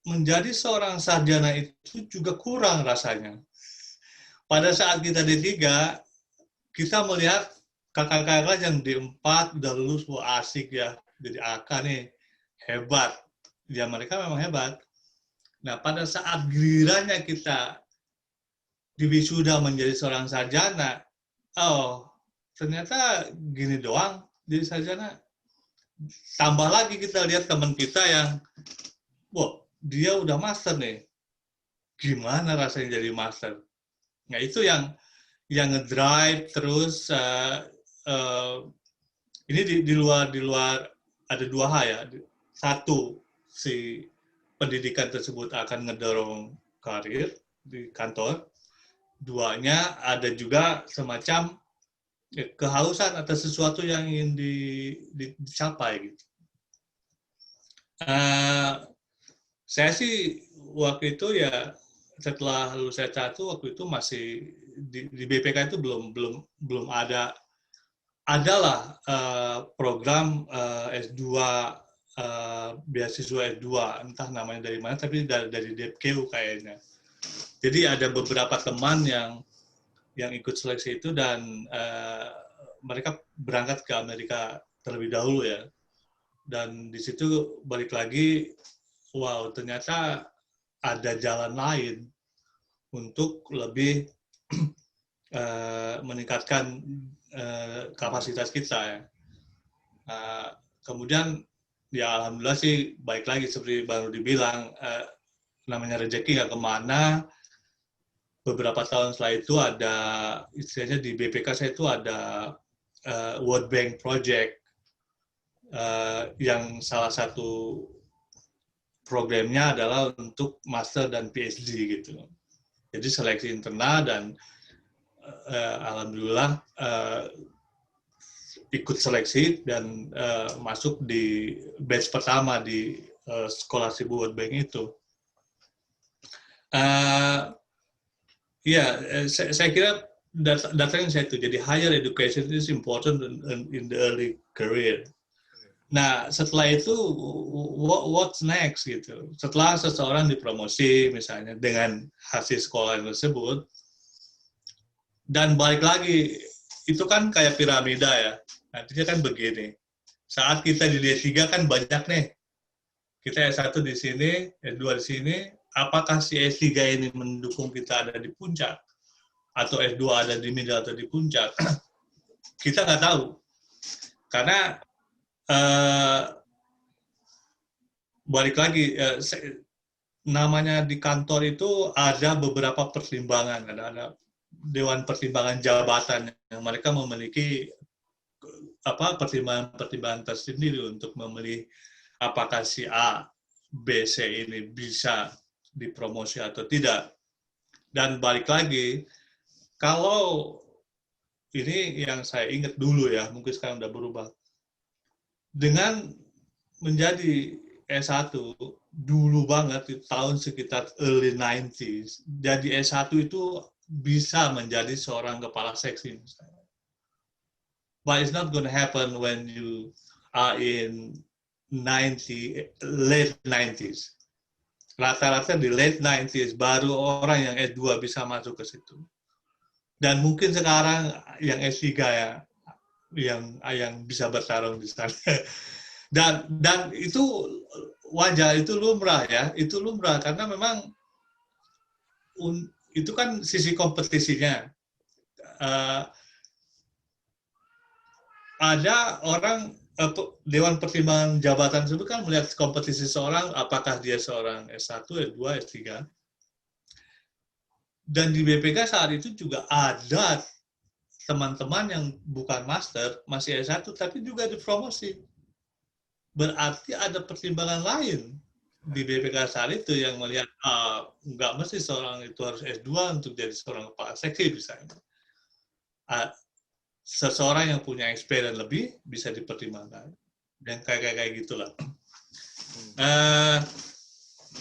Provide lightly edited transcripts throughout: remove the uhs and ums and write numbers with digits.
menjadi seorang sarjana itu juga kurang rasanya. Pada saat kita D3, kita melihat kakak-kakak yang D4 udah lulus, wah asik ya, jadi AK nih, hebat. Ya mereka memang hebat. Nah, pada saat gilirannya kita diwisuda menjadi seorang sarjana, oh, ternyata gini doang jadi sarjana. Tambah lagi kita lihat teman kita yang, wah, dia udah master nih. Gimana rasanya jadi master? Nah, itu yang ngedrive terus ini di luar ada dua hal ya. Satu, si pendidikan tersebut akan ngedorong karir di kantor. Duanya ada juga semacam kehausan atas sesuatu yang ingin dicapai gitu. Saya sih waktu itu ya setelah lulus S1 waktu itu masih di BPK itu belum adalah program S2 beasiswa S2 entah namanya dari mana tapi dari DPKU kayaknya. Jadi ada beberapa teman yang ikut seleksi itu dan mereka berangkat ke Amerika terlebih dahulu ya. Dan di situ balik lagi, wow, ternyata ada jalan lain untuk lebih meningkatkan kapasitas kita ya. Kemudian ya alhamdulillah sih baik lagi seperti baru dibilang namanya rezeki nggak kemana. Beberapa tahun setelah itu ada istilahnya di BPK saya itu ada World Bank Project yang salah satu programnya adalah untuk master dan PhD gitu. Jadi seleksi internal dan alhamdulillah ikut seleksi dan masuk di batch pertama di Scholarship World Bank itu. Ya, saya kira datanya saya itu. Jadi higher education is important in the early career. Nah, setelah itu what's next gitu. Setelah seseorang dipromosi misalnya dengan hasil sekolah tersebut, dan balik lagi itu kan kayak piramida ya. Nantinya kan begini. Saat kita di D3 kan banyak nih. Kita S1 di sini, S2 di sini, apakah si S3 ini mendukung kita ada di puncak atau S2 ada di middle atau di puncak? Kita nggak tahu. Karena balik lagi namanya di kantor itu ada beberapa pertimbangan, ada dewan pertimbangan jabatan yang mereka memiliki pertimbangan tersendiri untuk memilih apakah si A, B, C ini bisa dipromosi atau tidak. Dan balik lagi, kalau ini yang saya ingat dulu ya, mungkin sekarang udah berubah. Dengan menjadi S1 dulu banget, tahun sekitar early 90s, jadi S1 itu bisa menjadi seorang kepala seksi misalnya. But it's not going to happen when you are in late 90s. Rata-rata di late 90s baru orang yang S2 bisa masuk ke situ. Dan mungkin sekarang yang S3 ya yang bisa bertarung di sana. Dan itu wajar, itu lumrah ya, itu lumrah karena memang itu kan sisi kompetisinya. Ada orang Dewan Pertimbangan Jabatan tersebut kan melihat kompetisi seorang, apakah dia seorang S1, S2, S3. Dan di BPK saat itu juga ada teman-teman yang bukan master, masih S1, tapi juga dipromosi. Berarti ada pertimbangan lain di BPK saat itu yang melihat, nggak mesti seorang itu harus S2 untuk jadi seorang kepala seksi misalnya. Seseorang yang punya experience lebih bisa dipertimbangkan. Dan kayak gitulah.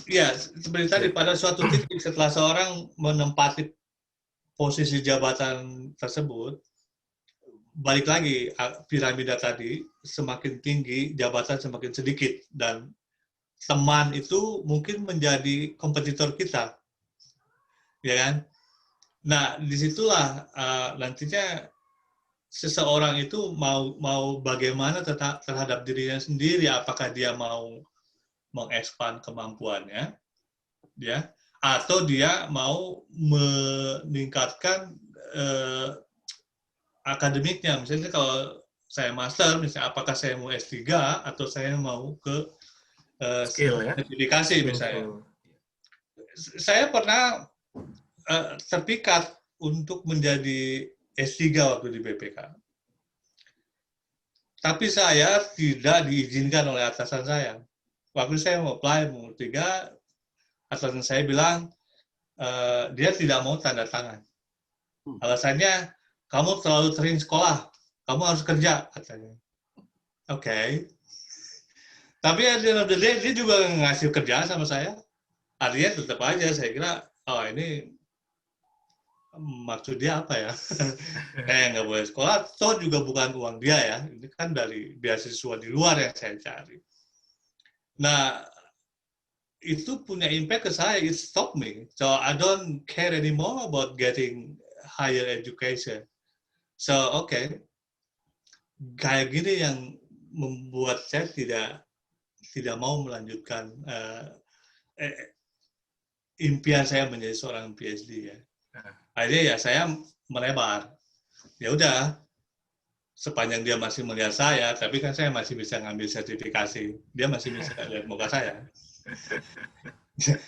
Ya, seperti tadi, pada suatu titik setelah seorang menempati posisi jabatan tersebut, balik lagi piramida tadi, semakin tinggi jabatan semakin sedikit dan teman itu mungkin menjadi kompetitor kita, ya kan? Nah, disitulah nantinya seseorang itu mau bagaimana terhadap dirinya sendiri, apakah dia mau mengekspan kemampuannya, ya, atau dia mau meningkatkan akademiknya. Misalnya kalau saya master, misalnya apakah saya mau S3 atau saya mau ke Skill ya. sertifikasi misalnya. Saya pernah terpikat untuk menjadi S3 waktu di BPK. Tapi saya tidak diizinkan oleh atasan saya. Waktu saya mau apply, mau 3, atasan saya bilang, dia tidak mau tanda tangan. Alasannya, kamu terlalu sering sekolah, kamu harus kerja, katanya. Oke. Tapi at the end of the day, dia juga ngasih kerjaan sama saya. Artinya tetap aja, saya kira, oh ini maksud dia apa ya? Nggak boleh sekolah, toh juga bukan uang dia ya. Ini kan dari beasiswa di luar yang saya cari. Nah, itu punya impact ke saya, it stopped me. So I don't care anymore about getting higher education. So, okay. Kayak gini yang membuat saya tidak mau melanjutkan impian saya menjadi seorang PhD ya. Akhirnya ya saya melebar. Ya udah, sepanjang dia masih melihat saya, tapi kan saya masih bisa ngambil sertifikasi. Dia masih bisa lihat muka saya.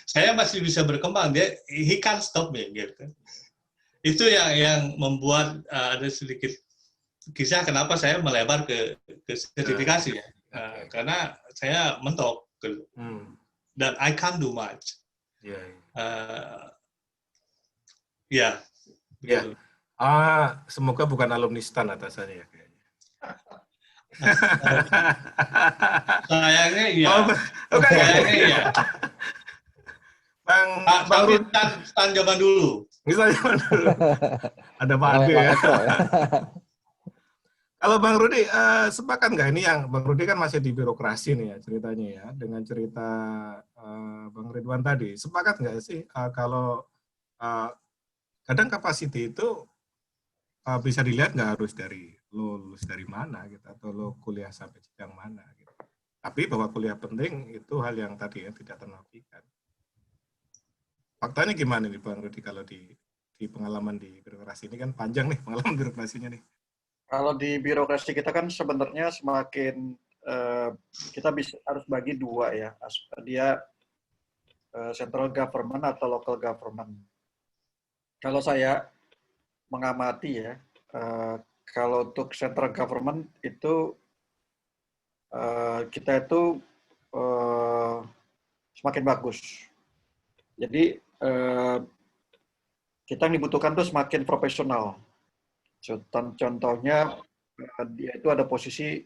Saya masih bisa berkembang. He can't stop me gitu. Itu yang membuat ada sedikit kisah kenapa saya melebar ke sertifikasi ya. Karena saya mentok gitu. Dan I can't do much. Ya. Ya. Semoga bukan alumni STAN atasannya ya kayaknya. Sayangnya iya. Sayangnya iya. Bang Rudi STAN zaman dulu. Misalnya zaman dulu. Ada Pak Ade ya. Kalau Bang Rudi, sepakat nggak ini yang Bang Rudi kan masih di birokrasi nih ya ceritanya ya, dengan cerita Bang Ridwan tadi. Sepakat nggak sih kalau kadang capacity itu bisa dilihat nggak harus dari lo lulus dari mana gitu, atau lo kuliah sampai jenjang mana gitu. Tapi bahwa kuliah penting itu hal yang tadi ya tidak ternafikan. Faktanya gimana nih Bang Rudi kalau di pengalaman di birokrasi ini kan panjang nih pengalaman birokrasinya nih. Kalau di birokrasi kita kan sebenarnya semakin kita harus bagi dua ya, dia central government atau local government. Kalau saya mengamati ya, kalau untuk central government itu kita itu semakin bagus. Jadi kita yang dibutuhkan tuh semakin profesional. Contohnya dia itu ada posisi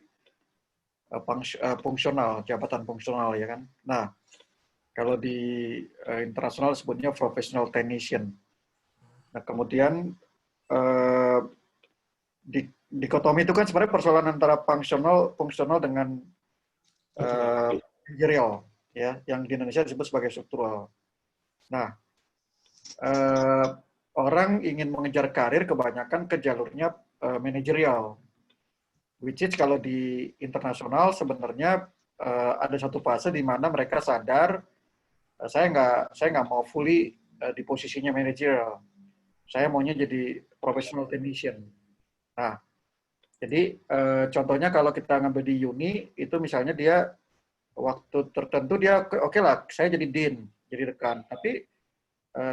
fungsional, jabatan fungsional ya kan. Nah, kalau di internasional sebutnya professional technician. Nah, kemudian dikotomi itu kan sebenarnya persoalan antara fungsional dengan manajerial ya, yang di Indonesia disebut sebagai struktural. Nah, orang ingin mengejar karir kebanyakan ke jalurnya manajerial, which is kalau di internasional sebenarnya ada satu fase di mana mereka sadar saya nggak mau fully di posisinya manajerial, saya maunya jadi professional technician. Nah, jadi contohnya kalau kita ngambil di uni itu misalnya dia waktu tertentu dia oke lah saya jadi dean, jadi rekan, tapi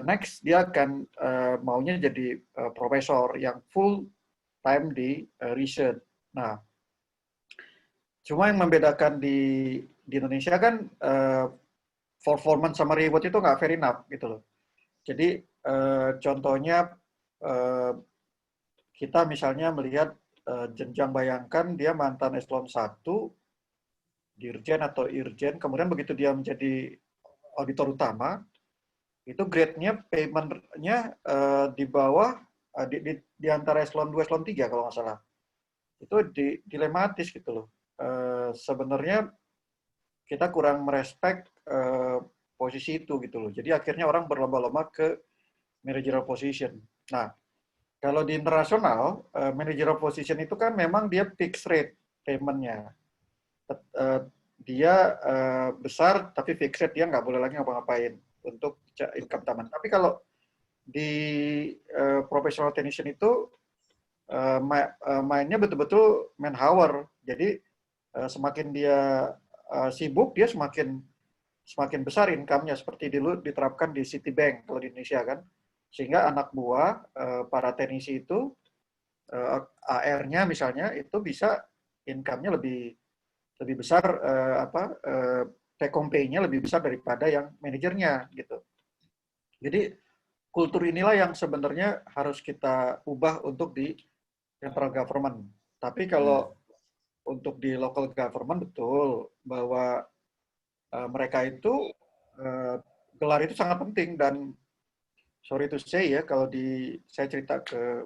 next dia akan maunya jadi profesor yang full time di research. Nah, cuma yang membedakan di Indonesia kan performance sama reward itu nggak fair enough gitu loh. Jadi contohnya kita misalnya melihat jenjang, bayangkan dia mantan eselon 1, dirjen atau irjen, kemudian begitu dia menjadi auditor utama, itu grade-nya, payment-nya di bawah, di antara eselon 2, eselon 3 kalau nggak salah. Itu dilematis gitu loh. Sebenarnya kita kurang merespek posisi itu gitu loh. Jadi akhirnya orang berlomba-lomba ke managerial position. Nah, kalau di internasional, managerial position itu kan memang dia fixed rate payment-nya. Dia besar tapi fixed rate, dia nggak boleh lagi ngapa-ngapain untuk income taman. Tapi kalau di professional technician itu mainnya betul-betul man hour. Jadi semakin dia sibuk, dia semakin besar income-nya, seperti dulu diterapkan di Citibank kalau di Indonesia kan. Sehingga anak buah para teknisi itu AR-nya misalnya itu bisa income-nya lebih besar, take home pay-nya lebih besar daripada yang manajernya gitu. Jadi kultur inilah yang sebenarnya harus kita ubah untuk di central government. Tapi kalau untuk di local government betul bahwa mereka itu gelar itu sangat penting, dan sorry to say ya, kalau saya cerita ke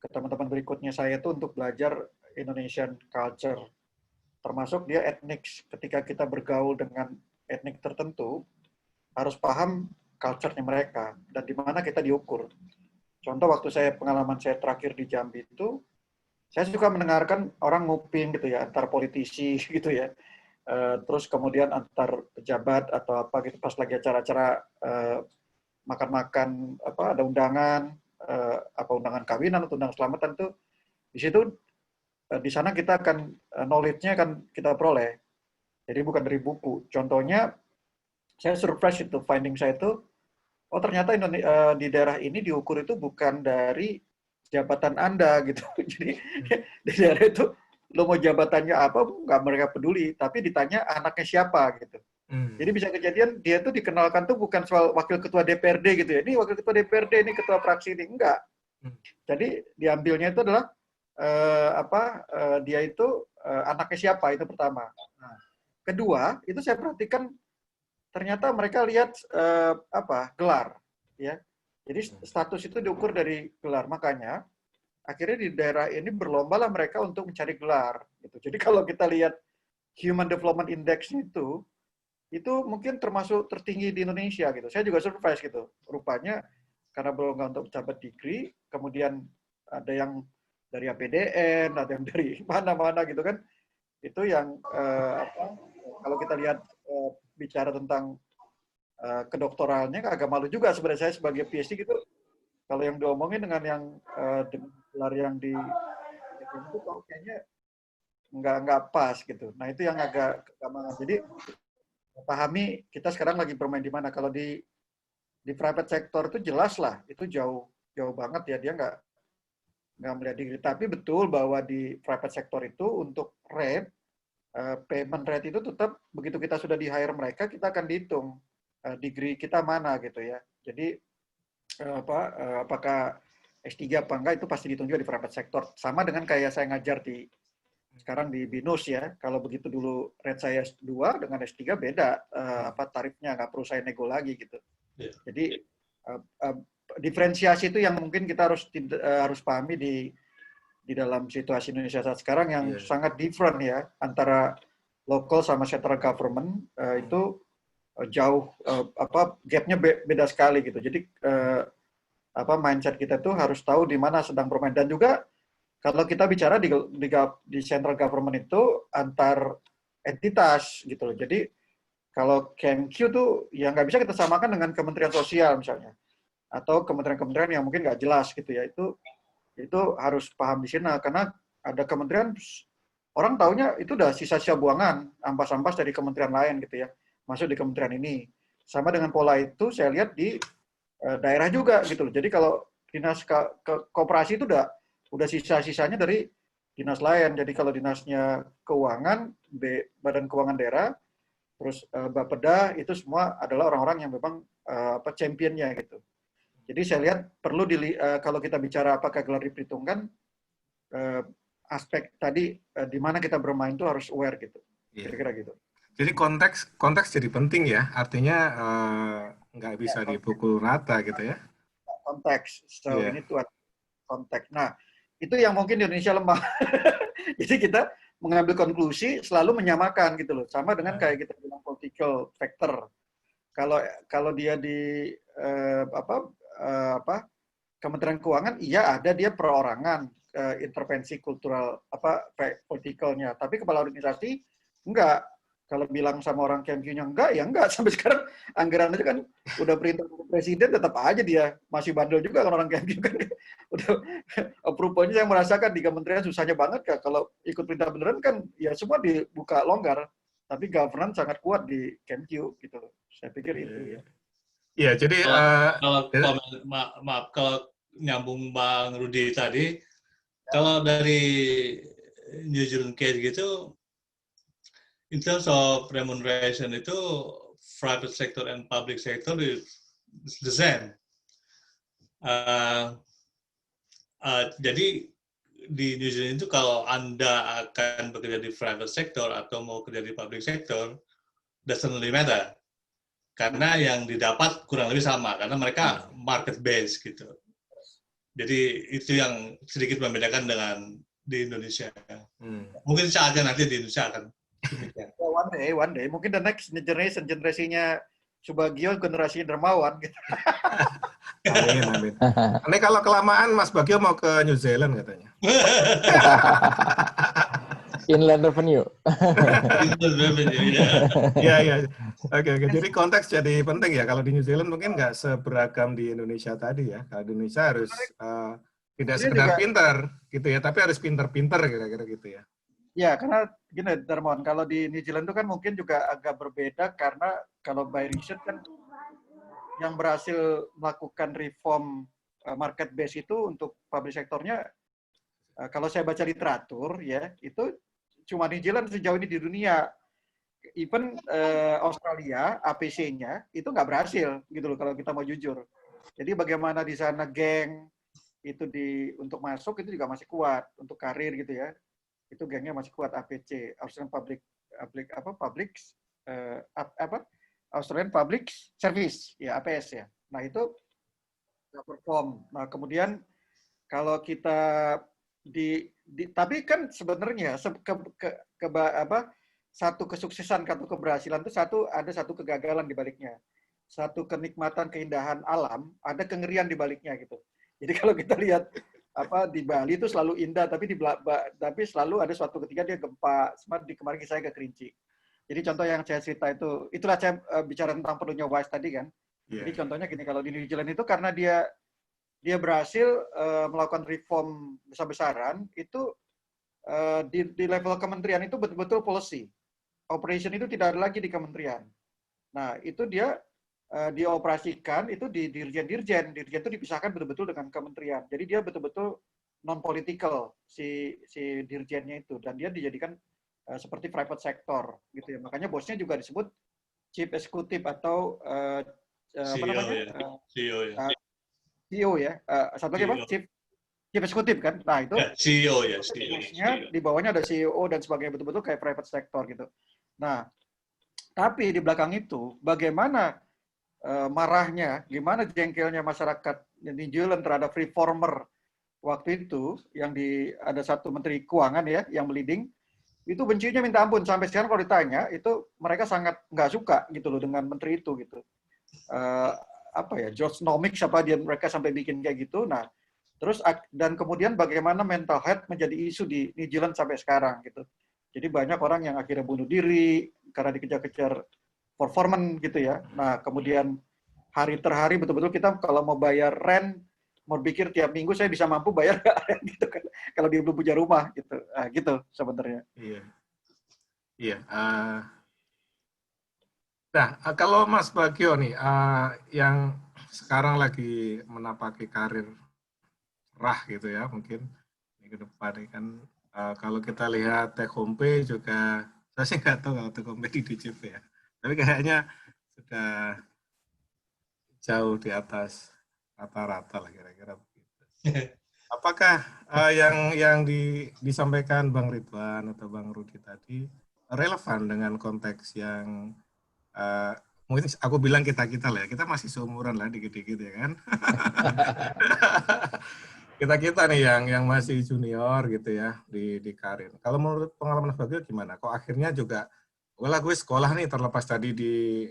teman-teman berikutnya saya itu untuk belajar Indonesian culture, termasuk dia etnik. Ketika kita bergaul dengan etnik tertentu, harus paham culture-nya mereka dan di mana kita diukur. Contoh waktu pengalaman saya terakhir di Jambi itu, saya suka mendengarkan orang nguping gitu ya, antar politisi gitu ya. Terus kemudian antar pejabat atau apa gitu, pas lagi acara-acara makan-makan, ada undangan, undangan kawinan atau undangan selamatan tuh, di situ di sana kita akan knowledge-nya akan kita peroleh. Jadi bukan dari buku. Contohnya, saya surprise itu, finding saya itu, oh ternyata di daerah ini diukur itu bukan dari jabatan Anda gitu. Jadi di daerah itu lo mau jabatannya apa nggak mereka peduli, tapi ditanya anaknya siapa gitu. Jadi bisa kejadian dia tuh dikenalkan tuh bukan soal wakil ketua DPRD gitu ya. Ini wakil ketua DPRD, ini ketua fraksi ini, enggak. Jadi diambilnya itu adalah dia itu anaknya siapa, itu pertama. Nah, kedua, itu saya perhatikan ternyata mereka lihat gelar ya. Jadi status itu diukur dari gelar. Makanya akhirnya di daerah ini berlombalah mereka untuk mencari gelar gitu. Jadi kalau kita lihat Human Development Index itu mungkin termasuk tertinggi di Indonesia gitu. Saya juga surprise gitu. Rupanya karena belum untuk mencapai degree, kemudian ada yang dari APDN, ada yang dari mana-mana gitu kan. Itu yang kalau kita lihat bicara tentang kedoktoralnya agak malu juga sebenarnya saya sebagai PhD gitu. Kalau yang diomongin dengan yang gelar yang di itu kayaknya nggak pas gitu. Nah itu yang agak kegamangan. Jadi pahami kita sekarang lagi bermain di mana. Kalau di private sector itu jelas lah, itu jauh banget ya, dia nggak melihat degree. Tapi betul bahwa di private sector itu untuk rate, payment rate itu tetap begitu kita sudah di hire mereka, kita akan dihitung degree kita mana gitu ya. Jadi apakah S3 apa enggak itu pasti dihitung juga di private sector. Sama dengan kayak saya ngajar sekarang di BINUS ya, kalau begitu dulu rate saya S2 dengan S3 beda tarifnya, nggak perlu saya nego lagi gitu. Yeah. Jadi diferensiasi itu yang mungkin kita harus pahami di dalam situasi Indonesia saat sekarang yang sangat different ya, antara local sama central government itu jauh gapnya beda sekali gitu. Jadi mindset kita tuh harus tahu di mana sedang bermain. Dan juga kalau kita bicara di central government itu antar entitas gitu loh. Jadi kalau KMQ tuh ya nggak bisa kita samakan dengan Kementerian Sosial misalnya, atau kementerian-kementerian yang mungkin nggak jelas gitu ya. Itu harus paham di sini karena ada kementerian orang taunya itu udah sisa-sisa buangan, ampas-ampas dari kementerian lain gitu ya, masuk di kementerian ini. Sama dengan pola itu saya lihat di daerah juga gitu loh. Jadi kalau dinas koperasi itu udah sisa-sisanya dari dinas lain. Jadi kalau dinasnya keuangan, Badan Keuangan Daerah, terus Bapeda, itu semua adalah orang-orang yang memang championnya gitu. Jadi saya lihat perlu kalau kita bicara apakah gelar diperhitungkan, aspek tadi di mana kita bermain itu harus aware gitu. Kira-kira gitu. Jadi konteks jadi penting ya, artinya nggak bisa dipukul rata gitu ya. Konteks, ini tuh konteks. Nah, itu yang mungkin di Indonesia lemah. Jadi kita mengambil konklusi selalu menyamakan gitu loh, sama dengan kayak kita bilang political factor. Kalau dia di Kementerian Keuangan, iya ada dia perorangan intervensi kultural politikalnya, tapi kepala organisasi enggak. Kalau bilang sama orang KMQ-nya enggak, ya enggak. Sampai sekarang anggaran aja kan udah perintah presiden, tetap aja dia masih bandel juga kan orang KMQ kan. Udah approval-nya saya merasakan di kementerian susahnya banget kan. Kalau ikut perintah beneran kan ya semua dibuka longgar. Tapi governance sangat kuat di KMQ gitu. Saya pikir itu ya. Iya, jadi kalau nyambung Bang Rudi tadi, kalau dari New Zealand case gitu, in terms of remuneration itu private sector and public sector is the same. Jadi di New Zealand itu kalau Anda akan bekerja di private sector atau mau kerja di public sector, doesn't really matter. Karena yang didapat kurang lebih sama, karena mereka market based gitu. Jadi itu yang sedikit membedakan dengan di Indonesia. Mungkin saatnya nanti di Indonesia akan demikian. One day. Mungkin the next generasinya Subagio, generasi dermawan. Gitu. Amin. Ini kalau kelamaan Mas Bagio mau ke New Zealand katanya. Inland revenue. Iya. Oke. Jadi konteks jadi penting ya. Kalau di New Zealand mungkin nggak seberagam di Indonesia tadi ya. Kalau di Indonesia harus tidak sekedar pintar gitu ya, tapi harus pintar-pintar kira-kira gitu ya. Ya, karena gini Darmon, kalau di New Zealand itu kan mungkin juga agak berbeda karena kalau by research kan yang berhasil melakukan reform market base itu untuk public sektornya, kalau saya baca literatur ya, itu cuma New Zealand sejauh ini di dunia. Even Australia, APC-nya itu nggak berhasil gitu loh kalau kita mau jujur. Jadi bagaimana di sana geng itu untuk masuk itu juga masih kuat untuk karir gitu ya. Itu gengnya masih kuat APC, Australian Australian Public Service ya, APS ya. Nah itu nggak perform. Nah kemudian kalau kita tapi kan sebenarnya satu kesuksesan, satu keberhasilan itu ada satu kegagalan di baliknya. Satu kenikmatan, keindahan alam, ada kengerian di baliknya gitu. Jadi kalau kita lihat di Bali itu selalu indah, tapi selalu ada suatu ketika dia gempa. Seperti kemarin saya ke Kerinci. Jadi contoh yang saya cerita itulah saya bicara tentang perlunya WISE tadi kan. Yeah. Jadi contohnya gini, kalau di New Zealand itu karena dia berhasil melakukan reform besar-besaran, itu di level kementerian itu betul-betul policy. Operation itu tidak ada lagi di kementerian. Nah, itu dia dioperasikan itu di dirjen itu dipisahkan betul-betul dengan kementerian. Jadi dia betul-betul non-political si dirjennya itu, dan dia dijadikan seperti private sector gitu ya. Makanya bosnya juga disebut chief executive atau CEO ya. Satu lagi apa? Chief executive kan. Nah, itu CEO ya, CEO. Di bawahnya ada CEO dan sebagainya, betul-betul kayak private sector gitu. Nah, tapi di belakang itu bagaimana marahnya, gimana jengkelnya masyarakat New Zealand terhadap reformer waktu itu, yang ada satu menteri keuangan ya yang leading, itu bencinya minta ampun. Sampai sekarang kalau ditanya itu mereka sangat nggak suka gitu loh dengan menteri itu gitu. George Nomics mereka sampai bikin kayak gitu. Nah, terus dan kemudian bagaimana mental health menjadi isu di New Zealand sampai sekarang gitu. Jadi banyak orang yang akhirnya bunuh diri karena dikejar-kejar performance gitu ya. Nah, kemudian hari per hari betul-betul kita kalau mau bayar rent, mau pikir tiap minggu saya bisa mampu bayar nggak rent gitu kan. Kalau dia belum punya rumah gitu. Gitu sebenarnya. Iya. Nah, kalau Mas Bagio nih, yang sekarang lagi menapaki karir gitu ya, mungkin ke depan ini kan, kalau kita lihat take home pay juga, saya sih nggak tahu kalau take home pay di DJP ya, tapi kayaknya sudah jauh di atas rata-rata lah kira-kira begitu. Apakah yang disampaikan Bang Ridwan atau Bang Rudi tadi relevan dengan konteks yang mungkin aku bilang kita lah ya, kita masih seumuran lah dikit-dikit ya kan. kita nih yang masih junior gitu ya di karir. Kalau menurut pengalaman Fagil gimana? Kok akhirnya juga, gue sekolah nih terlepas tadi di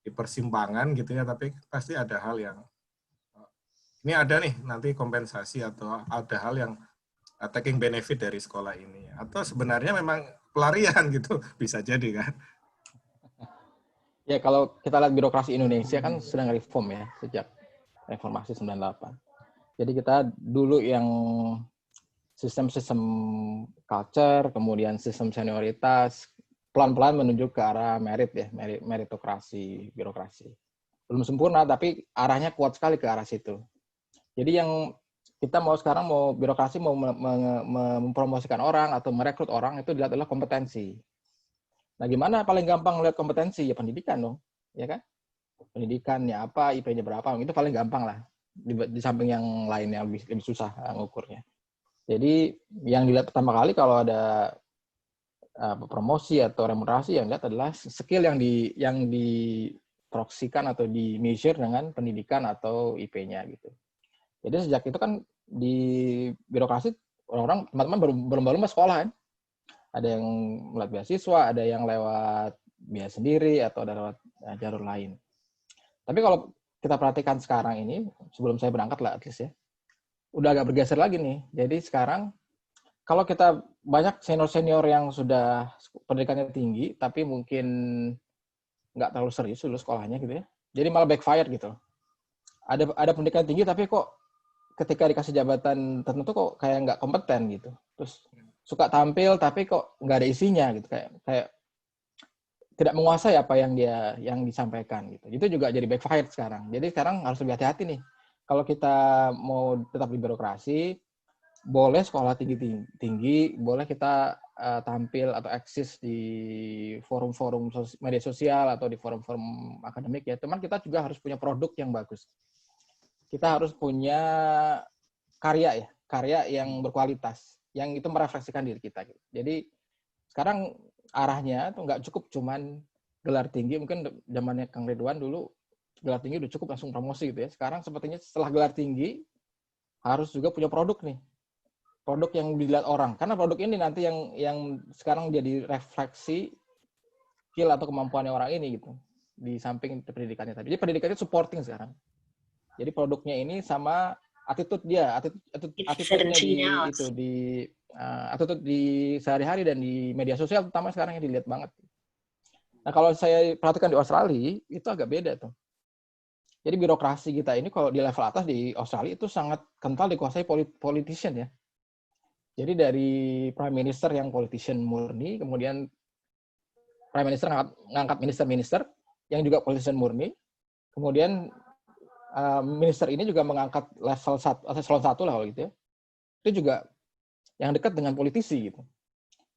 persimpangan gitu ya, tapi pasti ada hal yang ini ada nih nanti kompensasi atau ada hal yang taking benefit dari sekolah ini. Atau sebenarnya memang pelarian gitu bisa jadi kan? Ya, kalau kita lihat birokrasi Indonesia kan sedang reform ya, sejak reformasi 98. Jadi kita dulu yang sistem-sistem culture, kemudian sistem senioritas, pelan-pelan menuju ke arah merit ya, meritokrasi, birokrasi. Belum sempurna, tapi arahnya kuat sekali ke arah situ. Jadi yang kita mau sekarang mau birokrasi mau mempromosikan orang atau merekrut orang itu dilihat adalah kompetensi. Nah, gimana paling gampang melihat kompetensi? Ya pendidikan dong, ya kan? Pendidikannya apa, IP-nya berapa, itu paling gampang lah. Di samping yang lainnya lebih susah ngukurnya. Jadi yang dilihat pertama kali kalau ada promosi atau remunerasi yang dilihat adalah skill yang diproksikan atau di measure dengan pendidikan atau IP-nya gitu. Jadi sejak itu kan di birokrasi orang-orang teman-teman berlomba-lomba sekolah kan. Ada yang lewat beasiswa, ada yang lewat biaya sendiri, atau ada lewat jalur lain. Tapi kalau kita perhatikan sekarang ini, sebelum saya berangkat lah at least ya, udah agak bergeser lagi nih. Jadi sekarang, kalau kita banyak senior-senior yang sudah pendidikannya tinggi, tapi mungkin nggak terlalu serius dulu sekolahnya gitu ya, jadi malah backfire gitu. Ada pendidikan tinggi, tapi kok ketika dikasih jabatan tertentu kok kayak nggak kompeten gitu. Terus suka tampil tapi kok nggak ada isinya gitu, kayak tidak menguasai apa yang disampaikan gitu. Itu juga jadi backfire sekarang. Jadi sekarang harus lebih hati-hati nih. Kalau kita mau tetap di birokrasi, boleh sekolah tinggi, boleh kita tampil atau eksis di forum-forum media sosial atau di forum-forum akademik ya. Cuman kita juga harus punya produk yang bagus. Kita harus punya karya yang berkualitas, yang itu merefleksikan diri kita. Jadi sekarang arahnya tuh nggak cukup cuman gelar tinggi, mungkin zamannya Kang Ridwan dulu gelar tinggi udah cukup langsung promosi gitu ya. Sekarang sepertinya setelah gelar tinggi harus juga punya produk nih, produk yang dilihat orang. Karena produk ini nanti yang sekarang jadi refleksi skill atau kemampuannya orang ini gitu. Di samping pendidikannya tadi. Jadi pendidikannya supporting sekarang. Jadi produknya ini sama attitude-nya attitude di sehari-hari dan di media sosial terutama sekarang yang dilihat banget. Nah, kalau saya perhatikan di Australia itu agak beda tuh. Jadi birokrasi kita ini kalau di level atas di Australia itu sangat kental dikuasai politician ya. Jadi dari prime minister yang politician murni, kemudian prime minister ngangkat minister-minister yang juga politician murni, kemudian minister ini juga mengangkat level 1 atau eselon 1 lah kalau gitu ya. Itu juga yang dekat dengan politisi gitu.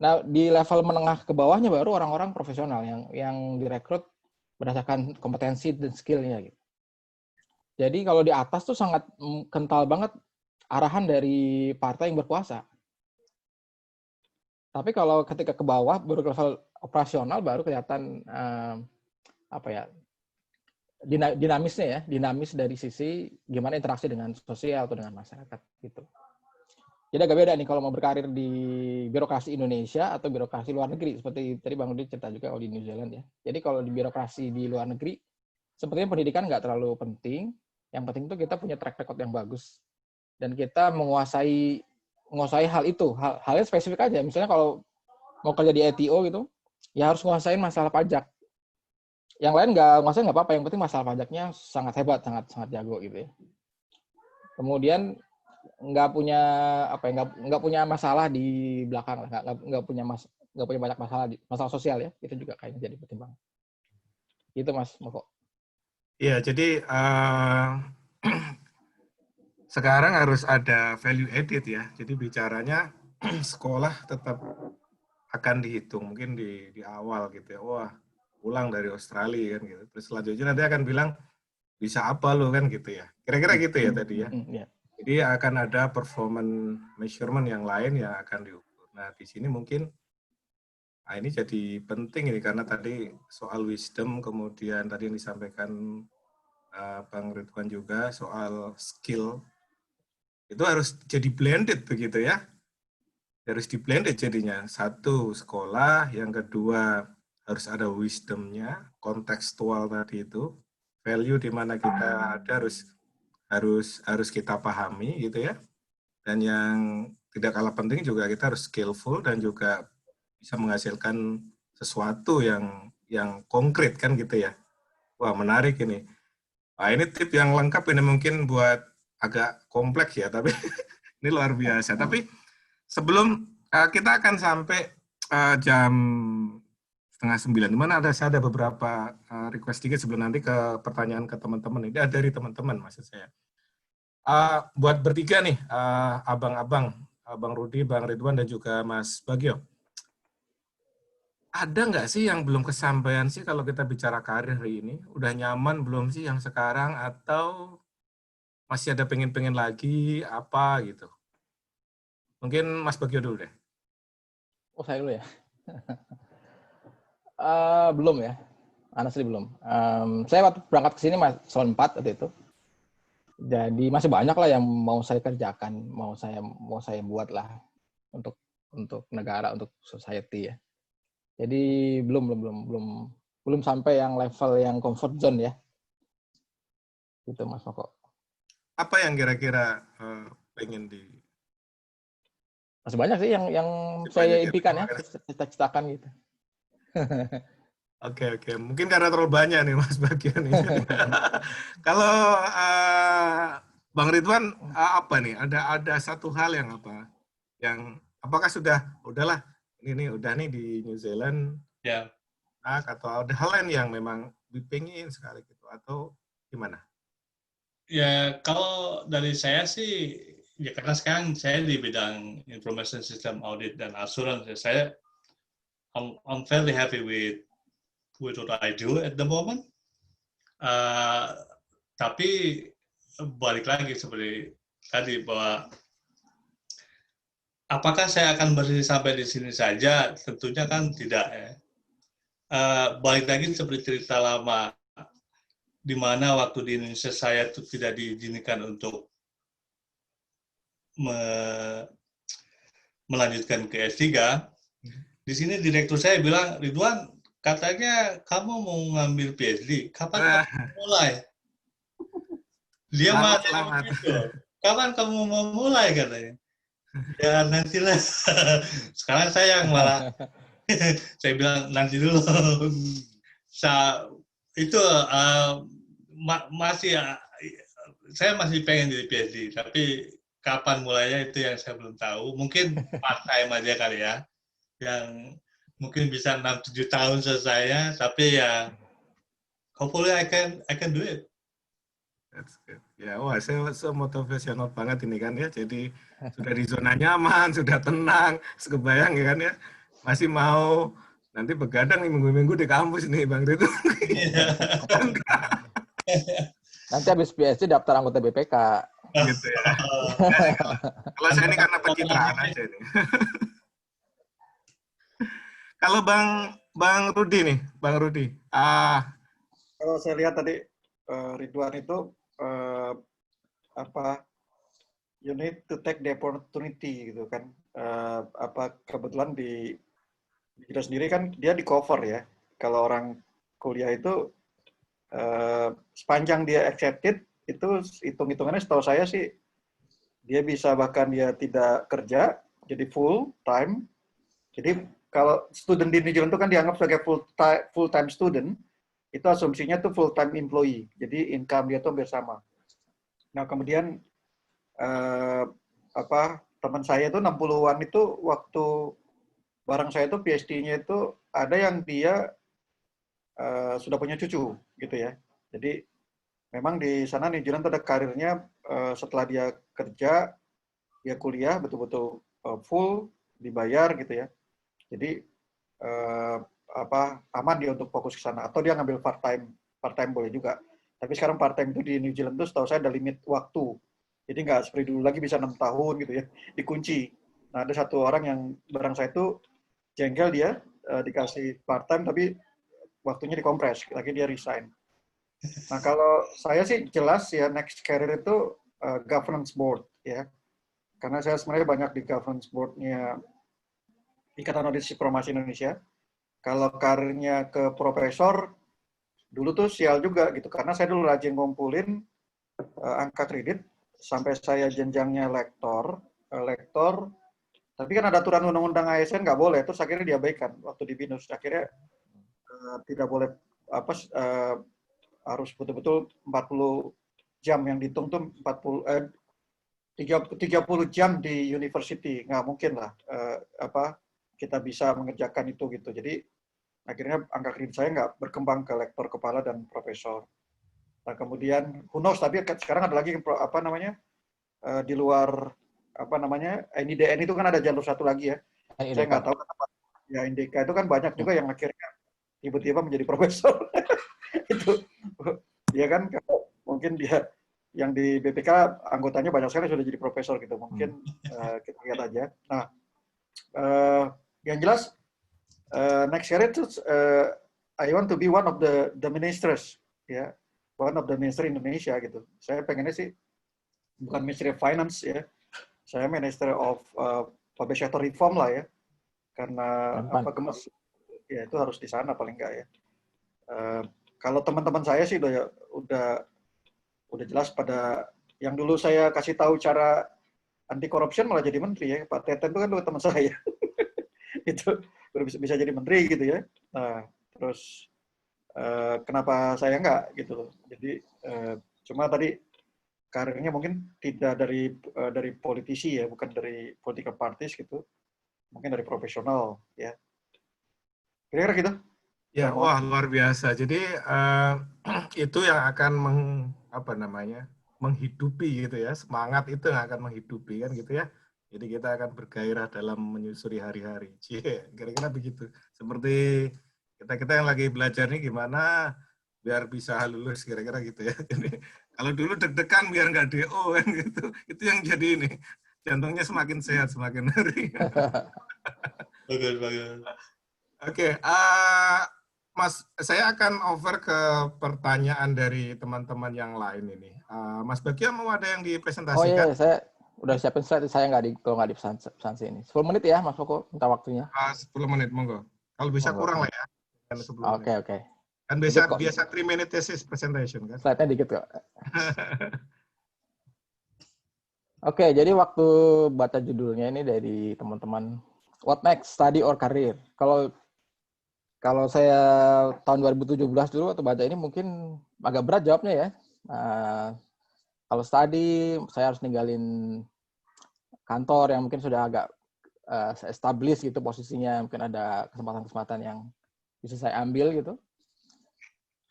Nah, di level menengah ke bawahnya baru orang-orang profesional yang direkrut berdasarkan kompetensi dan skill-nya gitu. Jadi kalau di atas tuh sangat kental banget arahan dari partai yang berkuasa. Tapi kalau ketika ke bawah baru ke level operasional baru kelihatan dinamis dari sisi gimana interaksi dengan sosial atau dengan masyarakat gitu. Jadi agak beda nih kalau mau berkarir di birokrasi Indonesia atau birokrasi luar negeri seperti tadi Bang Rudi cerita juga kalau di New Zealand ya. Jadi kalau di birokrasi di luar negeri sepertinya pendidikan nggak terlalu penting. Yang penting itu kita punya track record yang bagus dan kita menguasai hal itu, halnya spesifik aja. Misalnya kalau mau kerja di ETO gitu, ya harus menguasain masalah pajak. Yang lain nggak nguasain nggak apa-apa, yang penting masalah pajaknya sangat hebat, sangat jago gitu ya. Kemudian nggak punya masalah di belakang, nggak punya banyak masalah sosial ya, itu juga kayaknya jadi pertimbangan. Itu Mas Moko. Iya, jadi sekarang harus ada value added ya. Jadi bicaranya sekolah tetap akan dihitung mungkin di awal gitu ya. Wah, pulang dari Australia kan gitu. Terus selanjutnya nanti akan bilang bisa apa lo kan gitu ya. Kira-kira gitu ya tadi ya. Jadi akan ada performance measurement yang lain yang akan diukur. Nah, di sini mungkin ini jadi penting ini karena tadi soal wisdom, kemudian tadi yang disampaikan Bang Ridwan juga soal skill itu harus jadi blended begitu ya. Harus di blended jadinya. Satu, sekolah, yang kedua harus ada wisdomnya, kontekstual tadi itu, value di mana kita ada harus kita pahami gitu ya. Dan yang tidak kalah penting juga kita harus skillful dan juga bisa menghasilkan sesuatu yang konkret kan gitu ya. Wah, menarik ini. Wah, ini tip yang lengkap ini mungkin buat agak kompleks ya, tapi ini luar biasa. Tapi sebelum kita akan sampai jam 8:30, di mana saya ada beberapa request dikit sebelum nanti ke pertanyaan ke teman-teman. Ini dari teman-teman maksud saya. Buat bertiga nih, abang-abang, Bang Rudi, Bang Ridwan, dan juga Mas Bagio. Ada nggak sih yang belum kesampaian sih kalau kita bicara karir hari ini? Udah nyaman belum sih yang sekarang atau masih ada pengen-pengen lagi apa gitu? Mungkin Mas Bagio dulu deh. Oh, saya dulu ya. Belum ya. Honestly belum. Saya waktu berangkat ke sini tahun 4 waktu itu. Jadi masih banyak lah yang mau saya kerjakan, mau saya buat lah untuk negara, untuk society ya. Jadi belum sampai yang level yang comfort zone ya. Gitu Mas Moko. Apa yang kira-kira pengen Masih banyak sih yang saya impikan ya, cita-citakan gitu. Oke. Mungkin karena terlalu banyak nih Mas Bagio nih. Kalau Bang Ridwan apa nih? Ada satu hal yang apa? Yang apakah udahlah ini udah nih di New Zealand Ya. Atau ada hal lain yang memang dipengin sekali gitu atau gimana? Ya, kalau dari saya sih, ya karena sekarang saya di bidang information system audit dan asuransi, I'm fairly happy with what I do at the moment. Tapi balik lagi seperti tadi bahwa apakah saya akan berdiri sampai di sini saja? Tentunya kan tidak ya. Balik lagi seperti cerita lama, di mana waktu di Indonesia saya itu tidak diizinkan untuk melanjutkan ke S3. Di sini direktur saya bilang, Ridwan, katanya kamu mau ngambil PhD, kapan kamu mulai? Dia Selamat. Kapan kamu mau mulai katanya? Ya nantilah. Sekarang saya yang malah saya bilang nanti dulu. Itu saya masih pengen jadi PhD, tapi kapan mulainya itu yang saya belum tahu. Mungkin part-time aja kali ya, yang mungkin bisa 6-7 tahun selesainya, tapi ya hopefully I can do it. That's good. Ya, wah, saya motivational banget ini kan ya. Jadi sudah di zona nyaman, sudah tenang, kebayang ya kan ya. Masih mau nanti begadang nih minggu-minggu di kampus nih Bang Rito. Nanti habis PhD daftar anggota BPK. Gitu ya. Kalau saya ini karena pencitraan aja nih. Kalau Bang Rudi nih, Bang Rudi. Kalau saya lihat tadi Ridwan itu you need to take the opportunity gitu kan. Kebetulan di kita sendiri kan dia di cover ya. Kalau orang kuliah itu sepanjang dia accepted itu hitung-hitungannya setahu saya sih dia bisa bahkan dia tidak kerja jadi full time. Jadi kalau student di New Zealand itu kan dianggap sebagai full time student, itu asumsinya tuh full time employee. Jadi income dia tuh hampir sama. Nah, kemudian teman saya itu 60-an itu waktu bareng saya itu PhD-nya itu ada yang dia sudah punya cucu gitu ya. Jadi memang di sana New Zealand ada karirnya setelah dia kerja, dia kuliah betul-betul full dibayar gitu ya. Jadi aman dia untuk fokus ke sana atau dia ngambil part time boleh juga. Tapi sekarang part time itu di New Zealand itu setahu saya ada limit waktu. Jadi nggak seperti dulu lagi bisa 6 tahun gitu ya, dikunci. Nah, ada satu orang yang barang saya itu jengkel dia dikasih part time tapi waktunya dikompres, lagi dia resign. Nah, kalau saya sih jelas ya next career itu governance board ya. karena saya sebenarnya banyak di governance board-nya Ikatan Audit Diplomasi Indonesia. Kalau karirnya ke profesor, dulu tuh sial juga gitu, karena saya dulu rajin ngumpulin angka kredit sampai saya jenjangnya lektor, tapi kan ada aturan undang-undang ASN nggak boleh, terus akhirnya diabaikan waktu di BINUS. Akhirnya tidak boleh harus betul-betul 40 jam yang dihitung tuh 30 jam di university, nggak mungkin lah kita bisa mengerjakan itu gitu. Jadi akhirnya angka kredit saya nggak berkembang ke lektor kepala dan profesor. Nah kemudian who knows, tapi sekarang ada lagi di luar NIDN itu kan ada jalur satu lagi ya. NIDK. Saya nggak tahu kenapa ya NIDK itu kan banyak juga yang akhirnya tiba-tiba menjadi profesor. Itu dia kan mungkin dia yang di BPK anggotanya banyak sekali sudah jadi profesor gitu, mungkin kita lihat aja. Nah yang jelas next year itu I want to be one of the ministers ya, one of the minister Indonesia gitu. Saya pengennya sih bukan Ministry of Finance ya, saya Minister of Public Sector Reform lah ya, karena gemes ya itu harus di sana paling enggak ya. Kalau teman-teman saya sih udah jelas pada yang dulu saya kasih tahu cara anti corruption malah jadi menteri ya. Pak Teten itu kan dulu teman saya. Itu udah bisa jadi menteri gitu ya. Nah, terus kenapa saya enggak gitu loh. Jadi cuma tadi karirnya mungkin tidak dari politisi ya, bukan dari political parties gitu. Mungkin dari profesional ya. Kira-kira gitu. Ya, wah luar biasa. Jadi itu yang akan menghidupi gitu ya. Semangat itu yang akan menghidupi kan gitu ya. Jadi kita akan bergairah dalam menyusuri hari-hari. Kira-kira begitu. Seperti kita yang lagi belajar nih gimana biar bisa lulus kira-kira gitu ya. Jadi kalau dulu deg-degan biar nggak DO kan gitu. Itu yang jadi ini. Jantungnya semakin sehat semakin hari. Bagus. Oke, Mas, saya akan over ke pertanyaan dari teman-teman yang lain ini. Mas Bagja mau ada yang dipresentasikan? Oh iya, saya udah siapin slide, saya kalau nggak di pesan ini. 10 menit ya, Mas Koko, minta waktunya. 10 menit, monggo. Kalau bisa kurang lah ya. Oke. Kan biasa 3 minute thesis presentation kan? Slide-nya dikit kok. Oke, jadi waktu baca judulnya ini dari teman-teman, What Next, Study or Career? Kalau saya tahun 2017 dulu waktu baca ini mungkin agak berat jawabnya ya. Kalau study, saya harus ninggalin kantor yang mungkin sudah agak established gitu posisinya. Mungkin ada kesempatan-kesempatan yang bisa saya ambil gitu.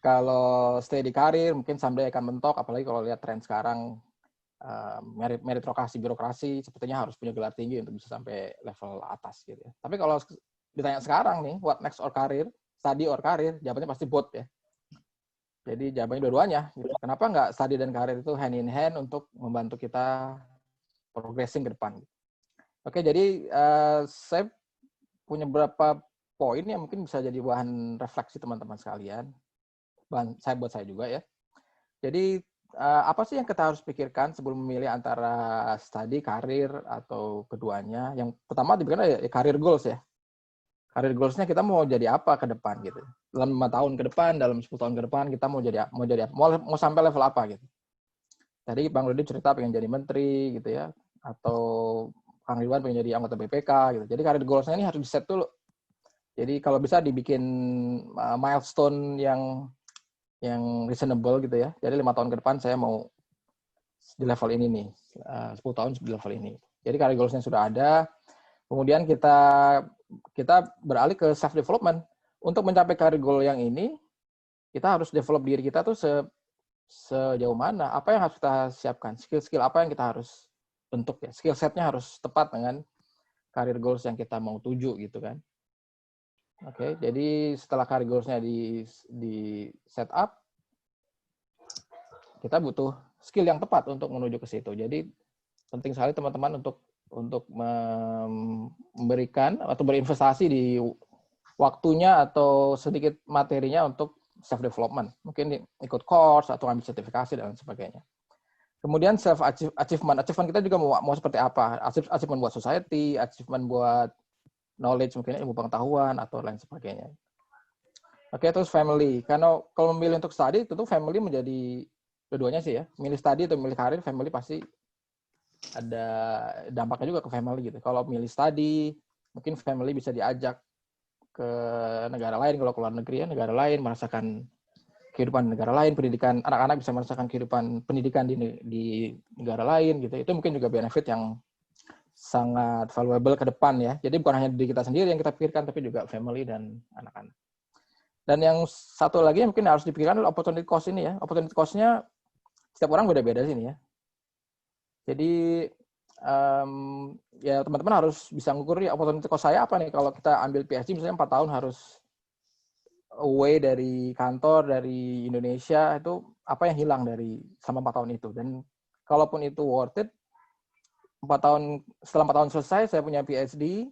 Kalau stay di karir, mungkin someday akan mentok. Apalagi kalau lihat tren sekarang, meritokrasi, birokrasi, sepertinya harus punya gelar tinggi untuk bisa sampai level atas gitu ya. Tapi kalau ditanya sekarang nih, what next or career, study or career, jawabannya pasti both ya. Jadi jawabannya dua-duanya. Gitu. Kenapa nggak study dan karir itu hand in hand untuk membantu kita progressing ke depan? Oke, jadi saya punya beberapa poin yang mungkin bisa jadi bahan refleksi teman-teman sekalian. Buat saya juga ya. Jadi apa sih yang kita harus pikirkan sebelum memilih antara study, karir, atau keduanya? Yang pertama dipikirkan ya career goals ya. Career goals-nya kita mau jadi apa ke depan gitu. Dalam 5 tahun ke depan, dalam 10 tahun ke depan kita mau jadi apa? Mau sampai level apa gitu. Tadi Bang Rudi cerita pengen jadi menteri gitu ya, atau Kang Ridwan pengen jadi anggota BPK gitu. Jadi career goals-nya ini harus di-set dulu. Jadi kalau bisa dibikin milestone yang reasonable gitu ya. Jadi 5 tahun ke depan saya mau di level ini nih, 10 tahun di level ini. Jadi career goals-nya sudah ada. Kemudian kita beralih ke self development. Untuk mencapai career goal yang ini, kita harus develop diri kita tuh sejauh mana, apa yang harus kita siapkan, skill-skill apa yang kita harus bentuk ya. Skill set-nya harus tepat dengan career goals yang kita mau tuju gitu kan. Oke, jadi setelah career goals-nya di set up, kita butuh skill yang tepat untuk menuju ke situ. Jadi penting sekali teman-teman untuk memberikan atau berinvestasi di waktunya atau sedikit materinya untuk self development. Mungkin ikut course atau ambil sertifikasi dan sebagainya. Kemudian self achievement kita juga mau seperti apa? Achievement buat society, achievement buat knowledge, mungkin ilmu pengetahuan atau lain sebagainya. Oke, terus family. Karena kalau memilih untuk study, tentu family menjadi keduanya sih ya. Milih study atau milih karir, family pasti ada dampaknya juga ke family gitu. Kalau milih study, mungkin family bisa diajak ke negara lain, kalau keluar negeri ya, negara lain, merasakan kehidupan negara lain, pendidikan anak-anak bisa merasakan kehidupan pendidikan di negara lain gitu. Itu mungkin juga benefit yang sangat valuable ke depan ya. Jadi bukan hanya diri kita sendiri yang kita pikirkan, tapi juga family dan anak-anak. Dan yang satu lagi yang mungkin harus dipikirkan adalah opportunity cost ini ya. Opportunity cost-nya setiap orang beda-beda sini ya. Jadi ya teman-teman harus bisa ngukur ya opportunity cost saya apa nih. Kalau kita ambil PhD misalnya 4 tahun harus away dari kantor, dari Indonesia, itu apa yang hilang dari selama 4 tahun itu. Dan kalaupun itu worth it, setelah 4 tahun selesai, saya punya PhD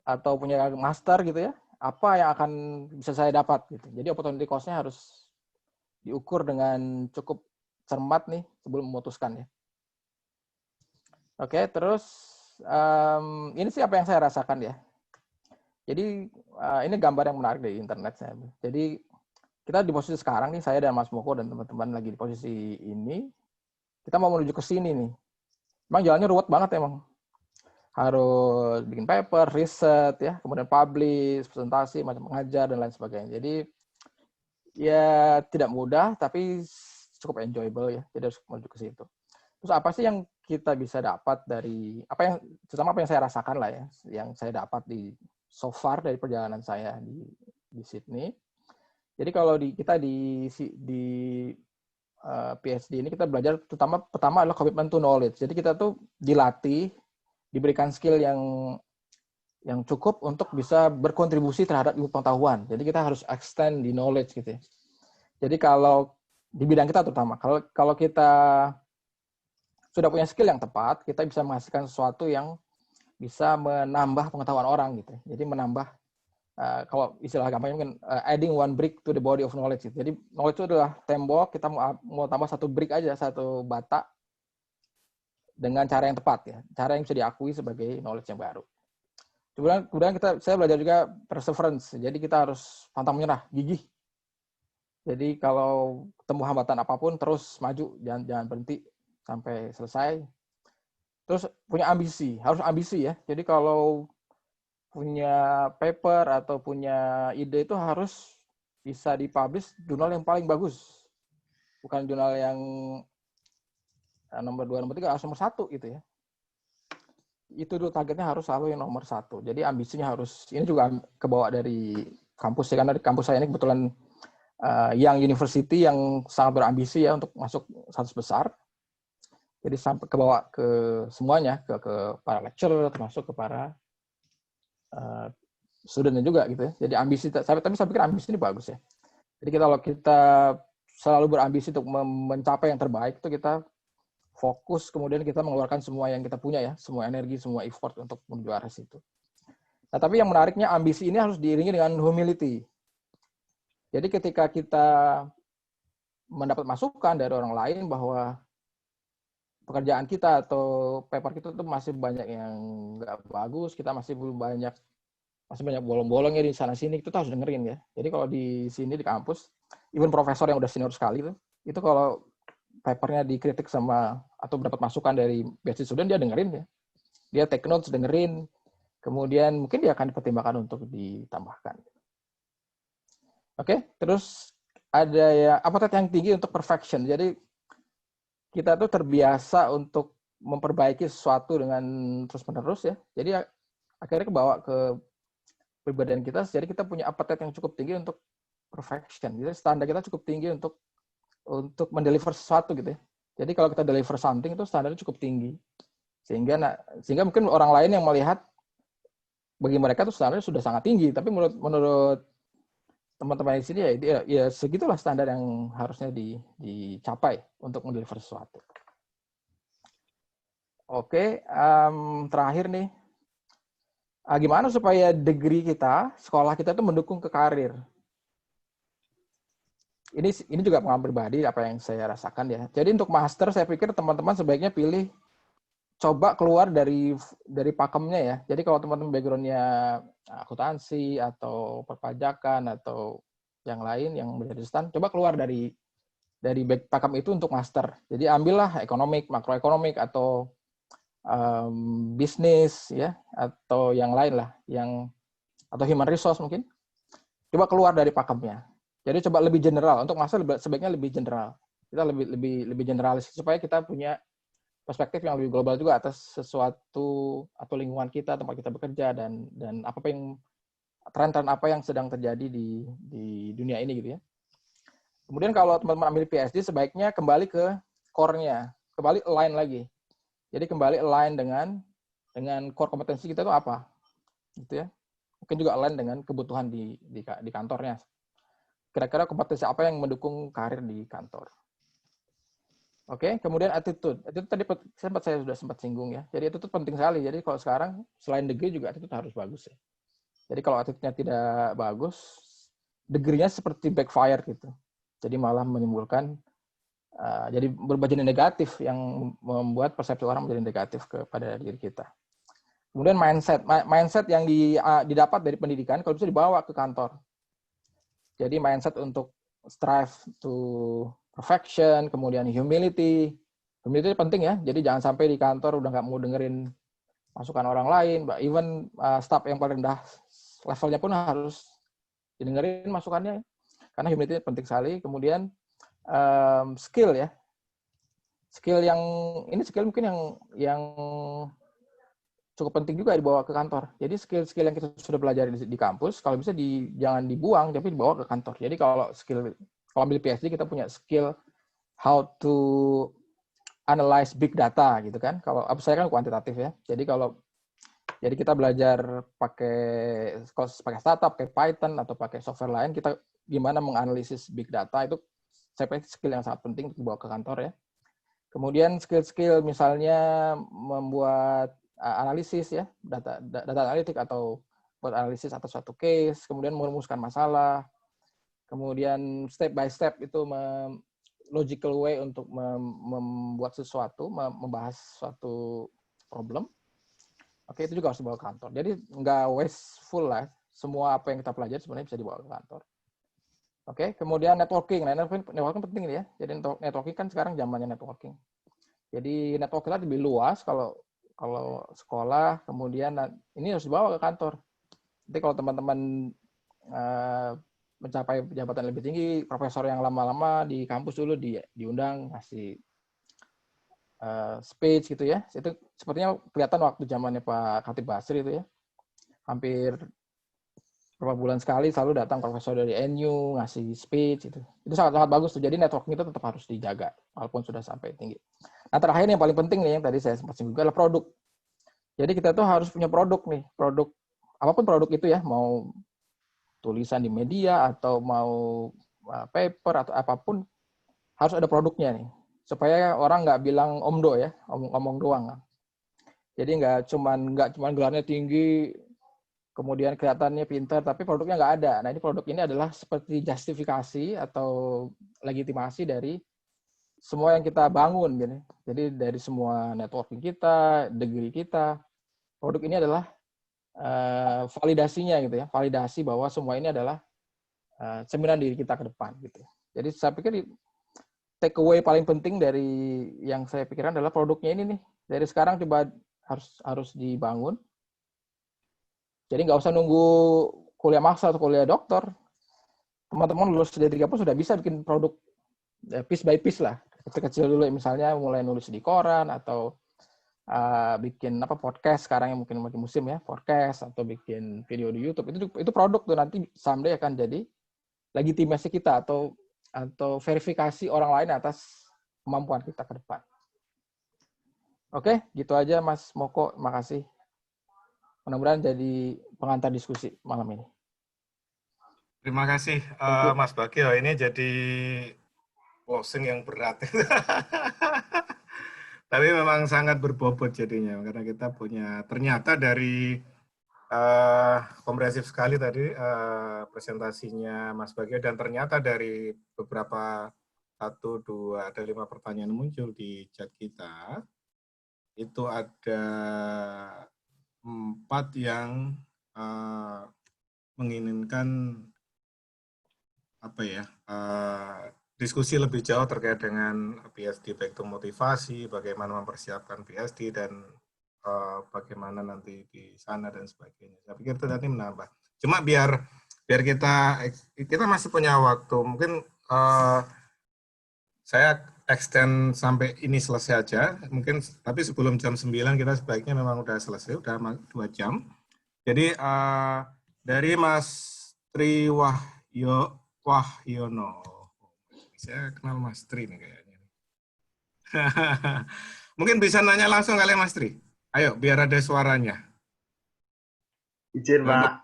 atau punya master gitu ya, apa yang akan bisa saya dapat gitu. Jadi opportunity cost-nya harus diukur dengan cukup cermat nih sebelum memutuskan ya. Oke, terus ini sih apa yang saya rasakan ya. Jadi ini gambar yang menarik dari internet saya. Jadi kita di posisi sekarang nih, saya dan Mas Moko dan teman-teman lagi di posisi ini. Kita mau menuju ke sini nih. Emang jalannya ruwet banget emang. Harus bikin paper, riset ya, kemudian publish, presentasi, macam mengajar dan lain sebagainya. Jadi ya tidak mudah, tapi cukup enjoyable ya. Jadi harus menuju ke situ. Terus apa sih yang kita bisa dapat dari terutama apa yang saya rasakan lah ya, yang saya dapat so far dari perjalanan saya di Sydney. Jadi kalau kita di PhD ini kita belajar pertama adalah commitment to knowledge. Jadi kita tuh dilatih, diberikan skill yang cukup untuk bisa berkontribusi terhadap ilmu pengetahuan. Jadi kita harus extend di knowledge gitu ya. Jadi kalau di bidang kita terutama, kalau kita sudah punya skill yang tepat, kita bisa menghasilkan sesuatu yang bisa menambah pengetahuan orang gitu. Jadi menambah, kalau istilah gampangnya mungkin adding one brick to the body of knowledge gitu. Jadi knowledge itu adalah tembok, kita mau tambah satu brick aja, satu bata dengan cara yang tepat ya, cara yang bisa diakui sebagai knowledge yang baru. Kemudian saya belajar juga perseverance. Jadi kita harus pantang menyerah, gigih. Jadi kalau ketemu hambatan apapun terus maju, jangan berhenti sampai selesai. Terus punya ambisi, harus ambisi ya. Jadi kalau punya paper atau punya ide itu harus bisa dipublish jurnal yang paling bagus. Bukan jurnal yang nomor 2, nomor 3, harus nomor 1 gitu ya. Itu dulu targetnya harus selalu yang nomor 1. Jadi ambisinya harus, ini juga kebawa dari kampus ya, karena di kampus saya ini kebetulan Young University yang sangat berambisi ya untuk masuk 100 besar. Jadi sampai kebawa ke semuanya, ke para lecturer, termasuk ke para studentnya juga gitu ya. Jadi ambisi, tapi saya pikir ambisi ini bagus ya. Jadi kalau kita selalu berambisi untuk mencapai yang terbaik, itu kita fokus, kemudian kita mengeluarkan semua yang kita punya ya, semua energi, semua effort untuk menuju arah situ. Nah, tapi yang menariknya ambisi ini harus diiringi dengan humility. Jadi ketika kita mendapat masukan dari orang lain bahwa pekerjaan kita atau paper kita tuh masih banyak yang nggak bagus, kita masih banyak bolong-bolongnya di sana sini, itu harus dengerin ya. Jadi kalau di sini di kampus, even profesor yang udah senior sekali itu kalau papernya dikritik sama atau dapat masukan dari PhD student, dia dengerin ya. Dia take notes, dengerin, kemudian mungkin dia akan dipertimbangkan untuk ditambahkan. Oke, terus ada ya appetite yang tinggi untuk perfection. Jadi kita tuh terbiasa untuk memperbaiki sesuatu dengan terus-menerus ya. Jadi akhirnya kebawa ke pribadian kita, jadi kita punya appetite yang cukup tinggi untuk perfection. Jadi standar kita cukup tinggi untuk mendeliver sesuatu gitu ya. Jadi kalau kita deliver something itu standarnya cukup tinggi. Sehingga mungkin orang lain yang melihat bagi mereka itu standarnya sudah sangat tinggi, tapi menurut teman-teman di sini ya segitulah standar yang harusnya dicapai untuk mendeliver sesuatu. Oke, terakhir nih, gimana supaya degree kita, sekolah kita itu mendukung ke karir? ini juga pengalaman pribadi apa yang saya rasakan ya. Jadi untuk master saya pikir teman-teman sebaiknya pilih coba keluar dari pakemnya ya. Jadi kalau teman-teman background-nya akuntansi atau perpajakan atau yang lain yang menjadi stan, coba keluar dari pakem itu untuk master. Jadi ambillah ekonomik, makroekonomik atau bisnis ya atau yang lain lah, atau human resource mungkin. Coba keluar dari pakemnya. Jadi coba lebih general. Untuk master sebaiknya lebih general. Kita lebih generalis supaya kita punya perspektif yang lebih global juga atas sesuatu atau lingkungan kita, tempat kita bekerja dan apa yang tren-tren apa yang sedang terjadi di dunia ini gitu ya. Kemudian kalau teman-teman ambil PhD sebaiknya kembali ke core-nya, kembali align lagi. Jadi kembali align dengan core kompetensi kita itu apa, gitu ya. Mungkin juga align dengan kebutuhan di kantornya. Kira-kira kompetensi apa yang mendukung karir di kantor. Oke, kemudian attitude. Attitude tadi saya sudah sempat singgung ya. Jadi attitude penting sekali. Jadi kalau sekarang selain degree juga attitude harus bagus ya. Jadi kalau attitude-nya tidak bagus, degree-nya seperti backfire gitu. Jadi malah menimbulkan jadi berubah jadi negatif yang membuat persepsi orang menjadi negatif kepada diri kita. Kemudian mindset yang didapat dari pendidikan kalau bisa dibawa ke kantor. Jadi mindset untuk strive to perfection, kemudian humility. Humility itu penting ya. Jadi jangan sampai di kantor udah nggak mau dengerin masukan orang lain, even staff yang paling rendah levelnya pun harus didengerin masukannya. Karena humility penting sekali. Kemudian skill ya. Skill mungkin yang cukup penting juga dibawa ke kantor. Jadi skill-skill yang kita sudah pelajari di kampus, kalau bisa jangan dibuang, tapi dibawa ke kantor. Jadi kalau ambil PhD, kita punya skill how to analyze big data, gitu kan. Kalau saya kan kuantitatif ya. Jadi kita belajar pakai startup, pakai Python, atau pakai software lain, kita gimana menganalisis big data, itu saya pikir skill yang sangat penting untuk dibawa ke kantor ya. Kemudian skill-skill misalnya membuat analisis ya, data analitik atau buat analisis atas suatu case, kemudian merumuskan masalah, kemudian step by step itu logical way untuk membuat sesuatu, membahas suatu problem. Oke, itu juga harus dibawa ke kantor. Jadi nggak wasteful lah, semua apa yang kita pelajari sebenarnya bisa dibawa ke kantor. Oke, kemudian networking. Nah, networking penting ya. Jadi networking kan sekarang zamannya networking. Jadi network kita lebih luas kalau sekolah, kemudian ini harus dibawa ke kantor. Jadi kalau teman-teman mencapai jabatan lebih tinggi, profesor yang lama-lama di kampus dulu diundang ngasih speech gitu ya. Itu sepertinya kelihatan waktu zamannya Pak Khatib Basri itu ya. Hampir beberapa bulan sekali selalu datang profesor dari NU ngasih speech itu. Itu sangat bagus tuh. Jadi networking itu tetap harus dijaga walaupun sudah sampai tinggi. Nah, terakhir yang paling penting nih yang tadi saya sempat singgung adalah produk. Jadi kita tuh harus punya produk nih, apapun produk itu ya, mau tulisan di media atau mau paper atau apapun harus ada produknya nih. Supaya orang nggak bilang omdo ya, omong doang. Jadi nggak cuman gelarnya tinggi, kemudian kelihatannya pintar, tapi produknya nggak ada. Nah, ini produk ini adalah seperti justifikasi atau legitimasi dari semua yang kita bangun. Jadi dari semua networking kita, degree kita, produk ini adalah validasinya gitu ya, validasi bahwa semua ini adalah cerminan diri kita ke depan gitu. Jadi saya pikir take away paling penting dari yang saya pikirkan adalah produknya ini nih. Dari sekarang coba harus dibangun. Jadi nggak usah nunggu kuliah master atau kuliah doktor. Teman-teman lulus dari kampus sudah bisa bikin produk piece by piece lah. Kecil-kecil dulu misalnya mulai nulis di koran atau bikin podcast sekarang yang mungkin musim ya, podcast atau bikin video di YouTube. Itu produk tuh nanti someday akan jadi legitimasi kita atau verifikasi orang lain atas kemampuan kita ke depan. Oke, gitu aja Mas Moko, makasih. Mudah-mudahan jadi pengantar diskusi malam ini. Terima kasih Mas Bagio. Ini jadi closing yang berat. Tapi memang sangat berbobot jadinya karena kita punya ternyata dari komprehensif sekali tadi presentasinya Mas Bagio, dan ternyata dari beberapa 1, 2, ada 5 pertanyaan muncul di chat kita, itu ada 4 yang menginginkan diskusi lebih jauh terkait dengan PSD baik itu motivasi, bagaimana mempersiapkan PSD, dan bagaimana nanti di sana dan sebagainya. Saya pikir itu nanti menambah. Cuma biar kita masih punya waktu, mungkin saya extend sampai ini selesai aja, mungkin, tapi sebelum jam 9 kita sebaiknya memang udah selesai, udah 2 jam. Jadi dari Mas Tri Wahyono, saya kenal Mas Tri nih kayaknya. Mungkin bisa nanya langsung kali Mas Tri. Ayo, biar ada suaranya. Izin, Pak.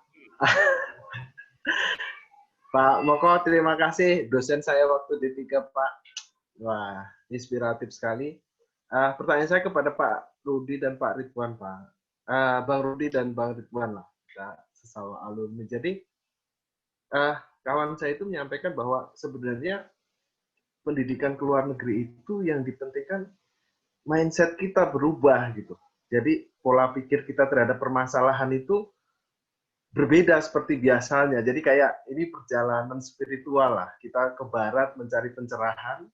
Pak Moko, terima kasih. Dosen saya waktu D3, Pak. Wah, inspiratif sekali. Pertanyaan saya kepada Pak Rudi dan Pak Ridwan, Pak. Bang Rudi dan Bang Ridwan lah, sesama alumni. Jadi, kawan saya itu menyampaikan bahwa sebenarnya pendidikan ke luar negeri itu yang dipentingkan mindset kita berubah gitu. Jadi pola pikir kita terhadap permasalahan itu berbeda seperti biasanya. Jadi kayak ini perjalanan spiritual lah. Kita ke barat mencari pencerahan,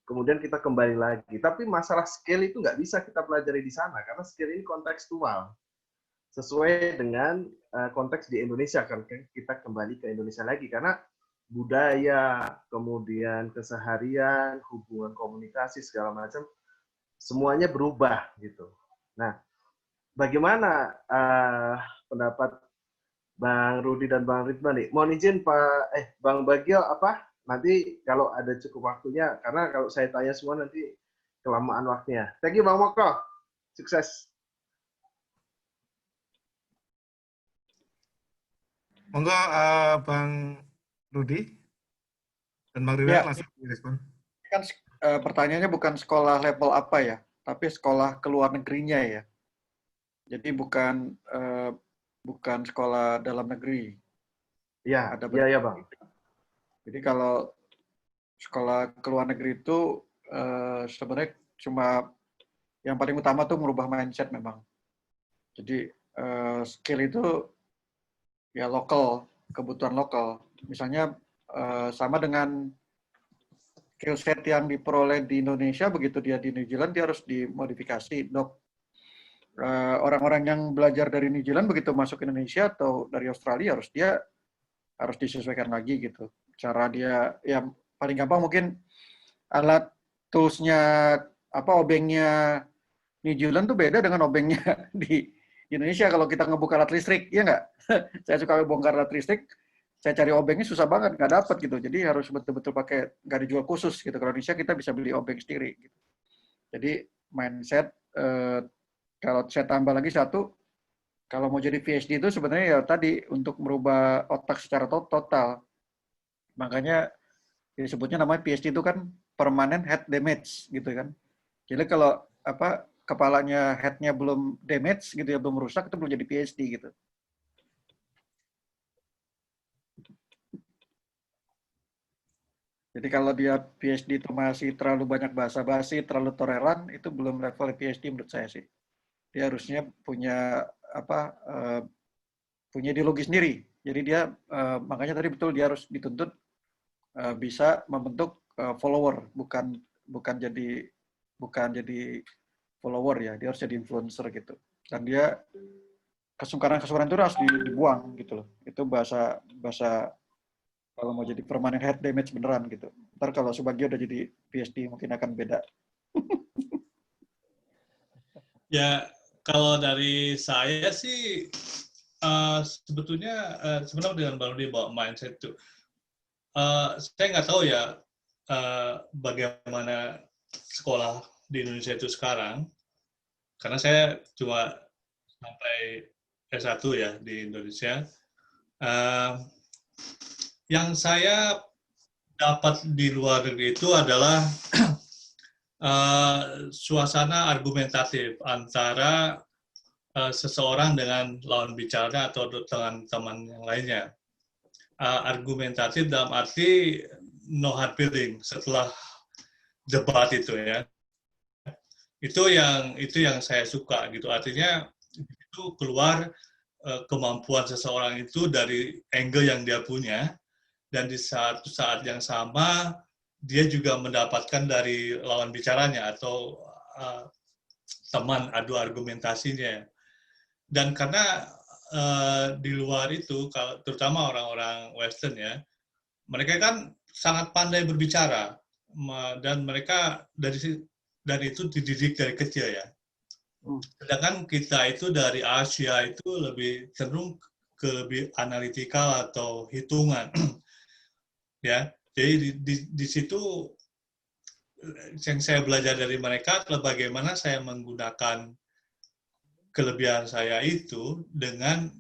kemudian kita kembali lagi. Tapi masalah skill itu nggak bisa kita pelajari di sana, karena skill ini kontekstual. Sesuai dengan konteks di Indonesia, kan kita kembali ke Indonesia lagi. Karena budaya, kemudian keseharian, hubungan komunikasi, segala macam, semuanya berubah gitu. Nah, bagaimana pendapat Bang Rudi dan Bang Ridwan nih? Mohon izin Bang Bagio nanti kalau ada cukup waktunya, karena kalau saya tanya semua nanti kelamaan waktunya. Thank you Bang Moko. Sukses. Monggo Bang Rudi dan Bang Ridwan langsung direspon. Kan pertanyaannya bukan sekolah level apa ya, tapi sekolah ke luar negerinya ya. Jadi bukan sekolah dalam negeri. Iya, iya Bang. Jadi kalau sekolah ke luar negeri itu sebenarnya cuma yang paling utama tuh merubah mindset memang. Jadi skill itu ya lokal, kebutuhan lokal. Misalnya sama dengan skill set yang diperoleh di Indonesia, begitu dia di New Zealand dia harus dimodifikasi. Orang-orang yang belajar dari New Zealand begitu masuk ke Indonesia atau dari Australia harus disesuaikan lagi gitu. Cara dia yang paling gampang mungkin alat toolsnya obengnya New Zealand tuh beda dengan obengnya di Indonesia. Kalau kita ngebuka alat listrik, ya nggak? Saya suka bongkar alat listrik, saya cari obengnya susah banget, nggak dapat gitu. Jadi harus betul-betul pakai, nggak dijual khusus gitu. Kalau Indonesia kita bisa beli obeng sendiri. Gitu. Jadi mindset, kalau saya tambah lagi satu, kalau mau jadi PhD itu sebenarnya ya tadi untuk merubah otak secara total. Makanya disebutnya namanya PhD itu kan permanent head damage gitu kan. Jadi kalau kepalanya headnya belum damage gitu ya, belum rusak, itu belum jadi PhD gitu. Jadi kalau dia PhD itu masih terlalu banyak basa-basi, terlalu toleran, itu belum level PhD menurut saya sih. Dia harusnya punya punya ideologi sendiri. Jadi dia makanya tadi betul dia harus dituntut bisa membentuk follower, bukan jadi follower ya, dia harus jadi influencer gitu. Dan dia kesungkaran itu harus dibuang gitu loh. Itu bahasa kalau mau jadi permanent head damage beneran gitu. Ntar kalau Subagio udah jadi PhD mungkin akan beda. Ya, kalau dari saya sih sebetulnya sebenarnya dengan Bang Rudi bawa mindset itu. Saya nggak tahu ya bagaimana sekolah di Indonesia itu sekarang, karena saya cuma sampai S1 ya di Indonesia. Yang saya dapat di luar negeri itu adalah suasana argumentatif antara seseorang dengan lawan bicara atau dengan teman yang lainnya. Argumentatif dalam arti no hard feeling setelah debat itu ya. Itu yang saya suka gitu. Artinya itu keluar kemampuan seseorang itu dari angle yang dia punya, dan di saat yang sama dia juga mendapatkan dari lawan bicaranya atau teman adu argumentasinya. Dan karena di luar itu, terutama orang-orang Western ya, mereka kan sangat pandai berbicara, dan mereka dari itu dididik dari kecil ya. Sedangkan kita itu dari Asia itu lebih cenderung ke lebih analitikal atau hitungan, ya. Jadi di situ yang saya belajar dari mereka adalah bagaimana saya menggunakan kelebihan saya itu dengan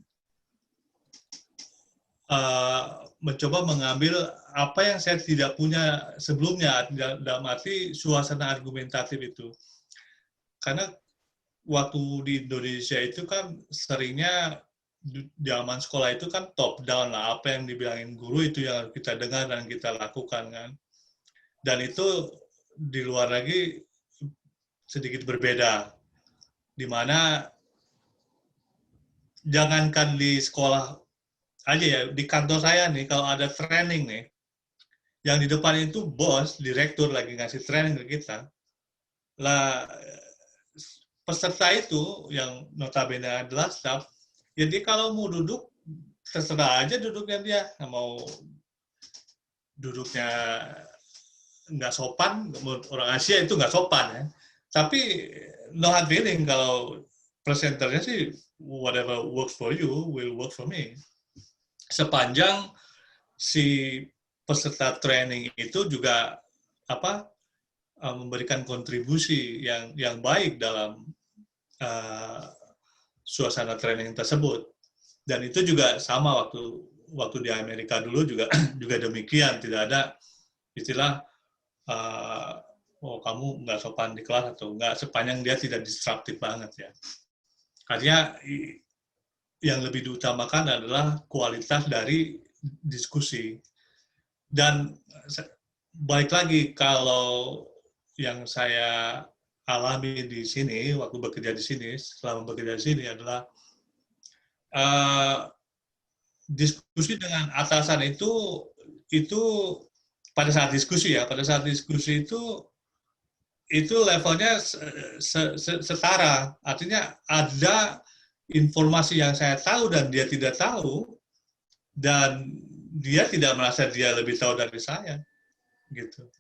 mencoba mengambil apa yang saya tidak punya sebelumnya, dalam arti suasana argumentatif itu. Karena waktu di Indonesia itu kan seringnya zaman sekolah itu kan top down lah, apa yang dibilangin guru itu yang kita dengar dan kita lakukan kan. Dan itu di luar lagi sedikit berbeda, di mana jangankan di sekolah aja ya, di kantor saya nih, kalau ada training nih, yang di depan itu bos, direktur lagi ngasih training ke kita, lah peserta itu yang notabene adalah staff, jadi kalau mau duduk, terserah aja duduknya dia, mau duduknya nggak sopan, orang Asia itu nggak sopan ya, tapi no hard feeling, kalau presenternya sih whatever works for you will work for me. Sepanjang si peserta training itu juga memberikan kontribusi yang baik dalam suasana training tersebut. Dan itu juga sama waktu di Amerika dulu juga demikian, tidak ada istilah oh kamu nggak sopan di kelas atau nggak, sepanjang dia tidak disruptif banget ya. Artinya yang lebih diutamakan adalah kualitas dari diskusi. Dan balik lagi, kalau yang saya alami di sini, waktu bekerja di sini, selama bekerja di sini adalah diskusi dengan atasan itu pada saat diskusi ya, pada saat diskusi itu levelnya setara. Artinya ada informasi yang saya tahu dan dia tidak tahu, dan dia tidak merasa dia lebih tahu dari saya, gitu.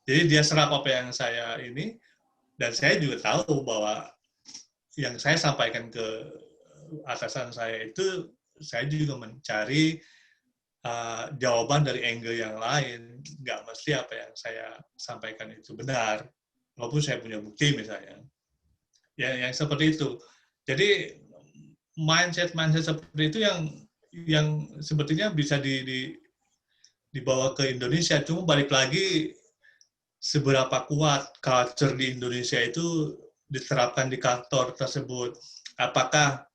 Jadi dia serap apa yang saya ini, dan saya juga tahu bahwa yang saya sampaikan ke atasan saya itu, saya juga mencari jawaban dari angle yang lain, nggak mesti apa yang saya sampaikan itu benar, walaupun saya punya bukti misalnya. Ya, yang seperti itu. Jadi mindset seperti itu yang sepertinya bisa dibawa ke Indonesia. Cuma balik lagi, seberapa kuat culture di Indonesia itu diterapkan di kantor tersebut. Apakah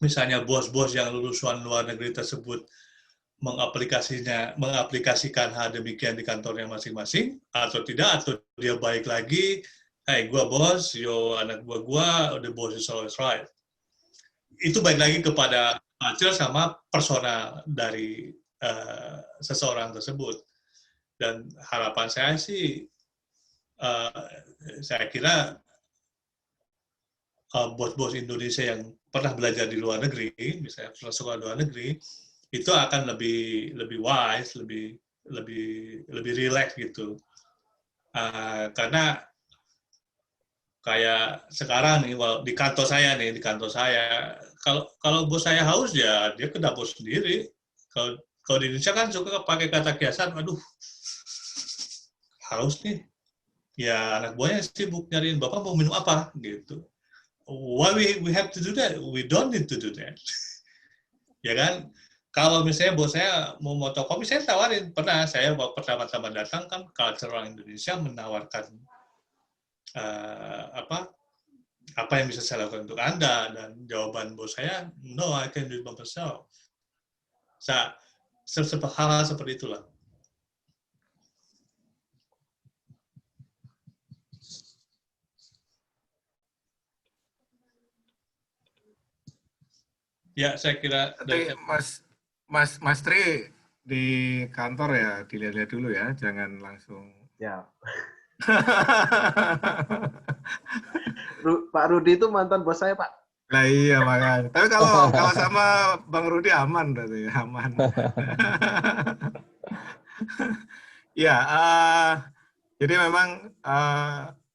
misalnya bos-bos yang lulusan luar negeri tersebut mengaplikasikan hal demikian di kantornya masing-masing, atau tidak, atau dia balik lagi, hey, gua bos, yo anak gua, the boss is always right. Itu balik lagi kepada culture sama persona dari seseorang tersebut. Dan harapan saya sih, saya kira bos-bos Indonesia yang pernah belajar di luar negeri, misalnya pernah sekolah luar negeri, itu akan lebih wise, lebih relax gitu. Karena kayak sekarang nih, di kantor saya, kalau bos saya haus ya dia ke dapur sendiri. Kalau di Indonesia kan suka pakai kata kiasan, aduh haus nih, ya anak buahnya sibuk nyariin bapak mau minum apa gitu. Why we have to do that? We don't need to do that. Ya kan? Kalau misalnya bos saya mau moto kopi, saya tawarin. Pernah saya pertama-tama datang kan, culture orang Indonesia menawarkan apa yang bisa saya lakukan untuk Anda? Dan jawaban bos saya, no, I can do it by myself. Hal-hal seperti itulah. Ya, saya kira Tapi Mas Tri di kantor ya dilihat-lihat dulu ya, jangan langsung. Ya. Pak Rudi itu mantan bos saya, Pak. Nah iya makanya. Tapi kalau sama Bang Rudi aman berarti, aman. Ya, jadi memang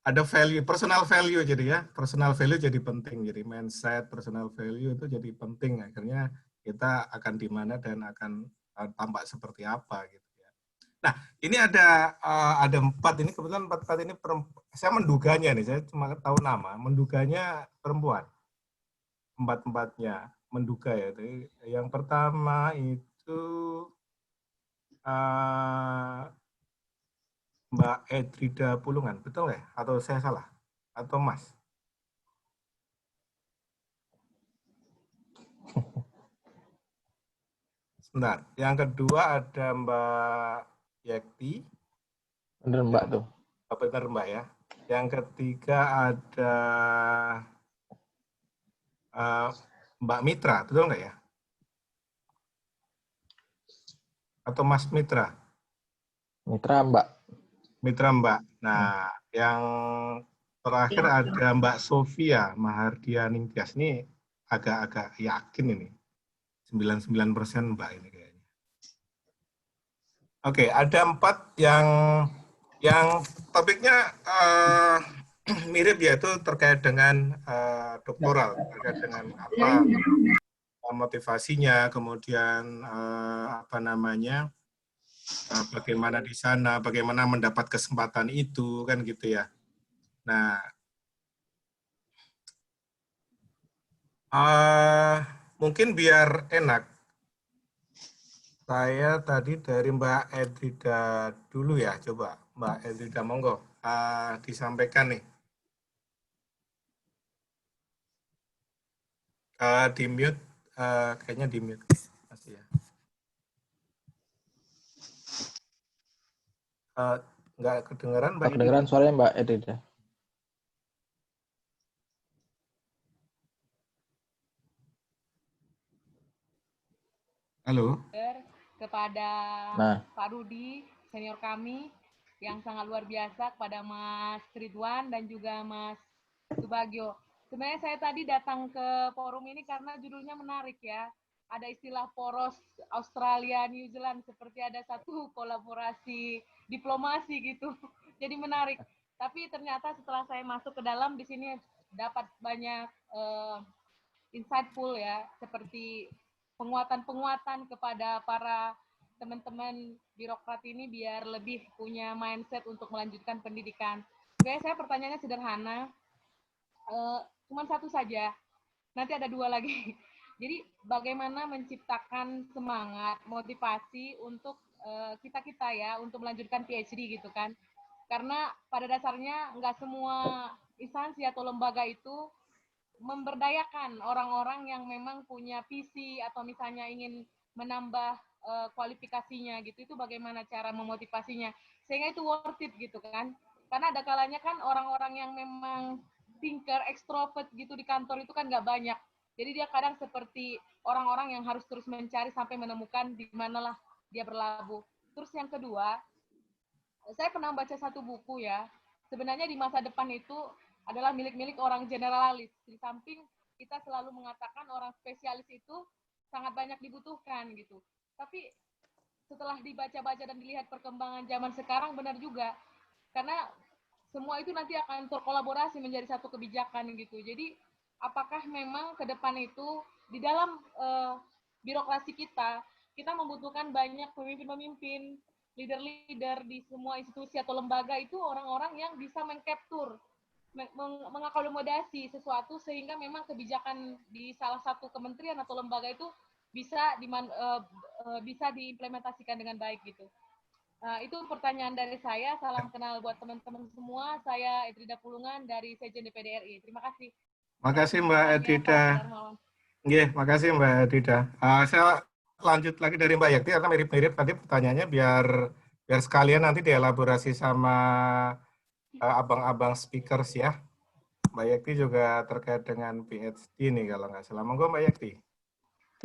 ada value, personal value jadi ya, personal value jadi penting. Jadi mindset, personal value itu jadi penting. Akhirnya kita akan di mana dan akan tampak seperti apa gitu ya. Nah, ini ada 4 ini, kebetulan 4 ini saya menduganya nih, saya cuma tahu nama, menduganya perempuan. 4-4-nya menduga ya. Jadi yang pertama itu Mbak Edrida Pulungan, betul ya? Atau saya salah? Atau Mas? Sebentar. Yang kedua ada Mbak Yekti. Bener Mbak tuh. Benar Mbak ya. Yang ketiga ada Mbak Mitra, betul nggak ya? Atau Mas Mitra? Mitra Mbak. Mitra Mbak. Nah, yang terakhir ada Mbak Sofia Mahardianing Tias. Ini agak-agak yakin ini. 99% Mbak ini kayaknya. Oke, ada 4 yang topiknya mirip, yaitu terkait dengan doktoral, terkait dengan apa motivasinya, kemudian apa namanya, bagaimana di sana, bagaimana mendapat kesempatan itu, kan gitu ya. Nah, mungkin biar enak, saya tadi dari Mbak Edrida dulu ya, coba Mbak Edrida, monggo disampaikan nih. Di mute, kayaknya di mute masih ya. Nggak kedengeran Mbak Edrida? Kedengeran suaranya Mbak Edrida. Halo. Kepada Pak Rudi, senior kami, yang sangat luar biasa, kepada Mas Ridwan dan juga Mas Subagio. Sebenarnya saya tadi datang ke forum ini karena judulnya menarik ya. Ada istilah poros Australia, New Zealand, seperti ada satu kolaborasi diplomasi gitu. Jadi menarik. Tapi ternyata setelah saya masuk ke dalam, di sini dapat banyak insightful ya, seperti penguatan-penguatan kepada para teman-teman birokrat ini biar lebih punya mindset untuk melanjutkan pendidikan. Oke, saya pertanyaannya sederhana, cuma satu saja, nanti ada 2 lagi. Jadi bagaimana menciptakan semangat, motivasi untuk kita-kita ya, untuk melanjutkan PhD gitu kan. Karena pada dasarnya nggak semua instansi atau lembaga itu memberdayakan orang-orang yang memang punya visi atau misalnya ingin menambah kualifikasinya gitu. Itu bagaimana cara memotivasinya sehingga itu worth it gitu kan. Karena ada kalanya kan orang-orang yang memang thinker, extrovert gitu di kantor itu kan nggak banyak. Jadi dia kadang seperti orang-orang yang harus terus mencari sampai menemukan di manalah dia berlabuh. Terus yang kedua, saya pernah baca satu buku ya. Sebenarnya di masa depan itu adalah milik-milik orang generalis. Di samping kita selalu mengatakan orang spesialis itu sangat banyak dibutuhkan gitu. Tapi setelah dibaca-baca dan dilihat perkembangan zaman sekarang benar juga. Karena semua itu nanti akan terkolaborasi menjadi satu kebijakan gitu. Jadi apakah memang ke depan itu di dalam birokrasi kita membutuhkan banyak pemimpin-pemimpin, leader-leader di semua institusi atau lembaga itu orang-orang yang bisa mengcapture, mengakomodasi sesuatu sehingga memang kebijakan di salah satu kementerian atau lembaga itu bisa bisa diimplementasikan dengan baik gitu. Itu pertanyaan dari saya. Salam kenal buat teman-teman semua. Saya Edrida Pulungan dari Sekjen DPD RI. Terima kasih. Makasih Mbak Edrida. Iya, makasih Mbak Edrida. Saya lanjut lagi dari Mbak Yakti karena mirip-mirip tadi pertanyaannya biar sekalian nanti dielaborasi sama abang-abang speakers ya. Mbak Yakti juga terkait dengan PhD nih kalau nggak salah. Monggo Mbak Yakti.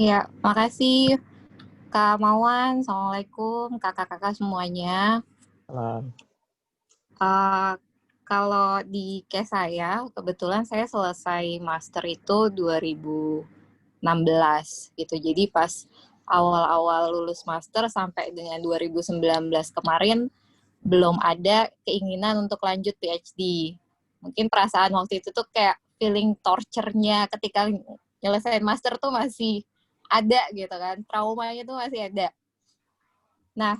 Ya, makasih Kak Mawan. Assalamualaikum kakak-kakak semuanya. Salam. Kalau di case saya, kebetulan saya selesai master itu 2016 gitu. Jadi pas awal-awal lulus master sampai dengan 2019 kemarin belum ada keinginan untuk lanjut PhD. Mungkin perasaan waktu itu tuh kayak feeling torture-nya ketika nyelesain master tuh masih ada gitu kan. Traumanya tuh masih ada. Nah,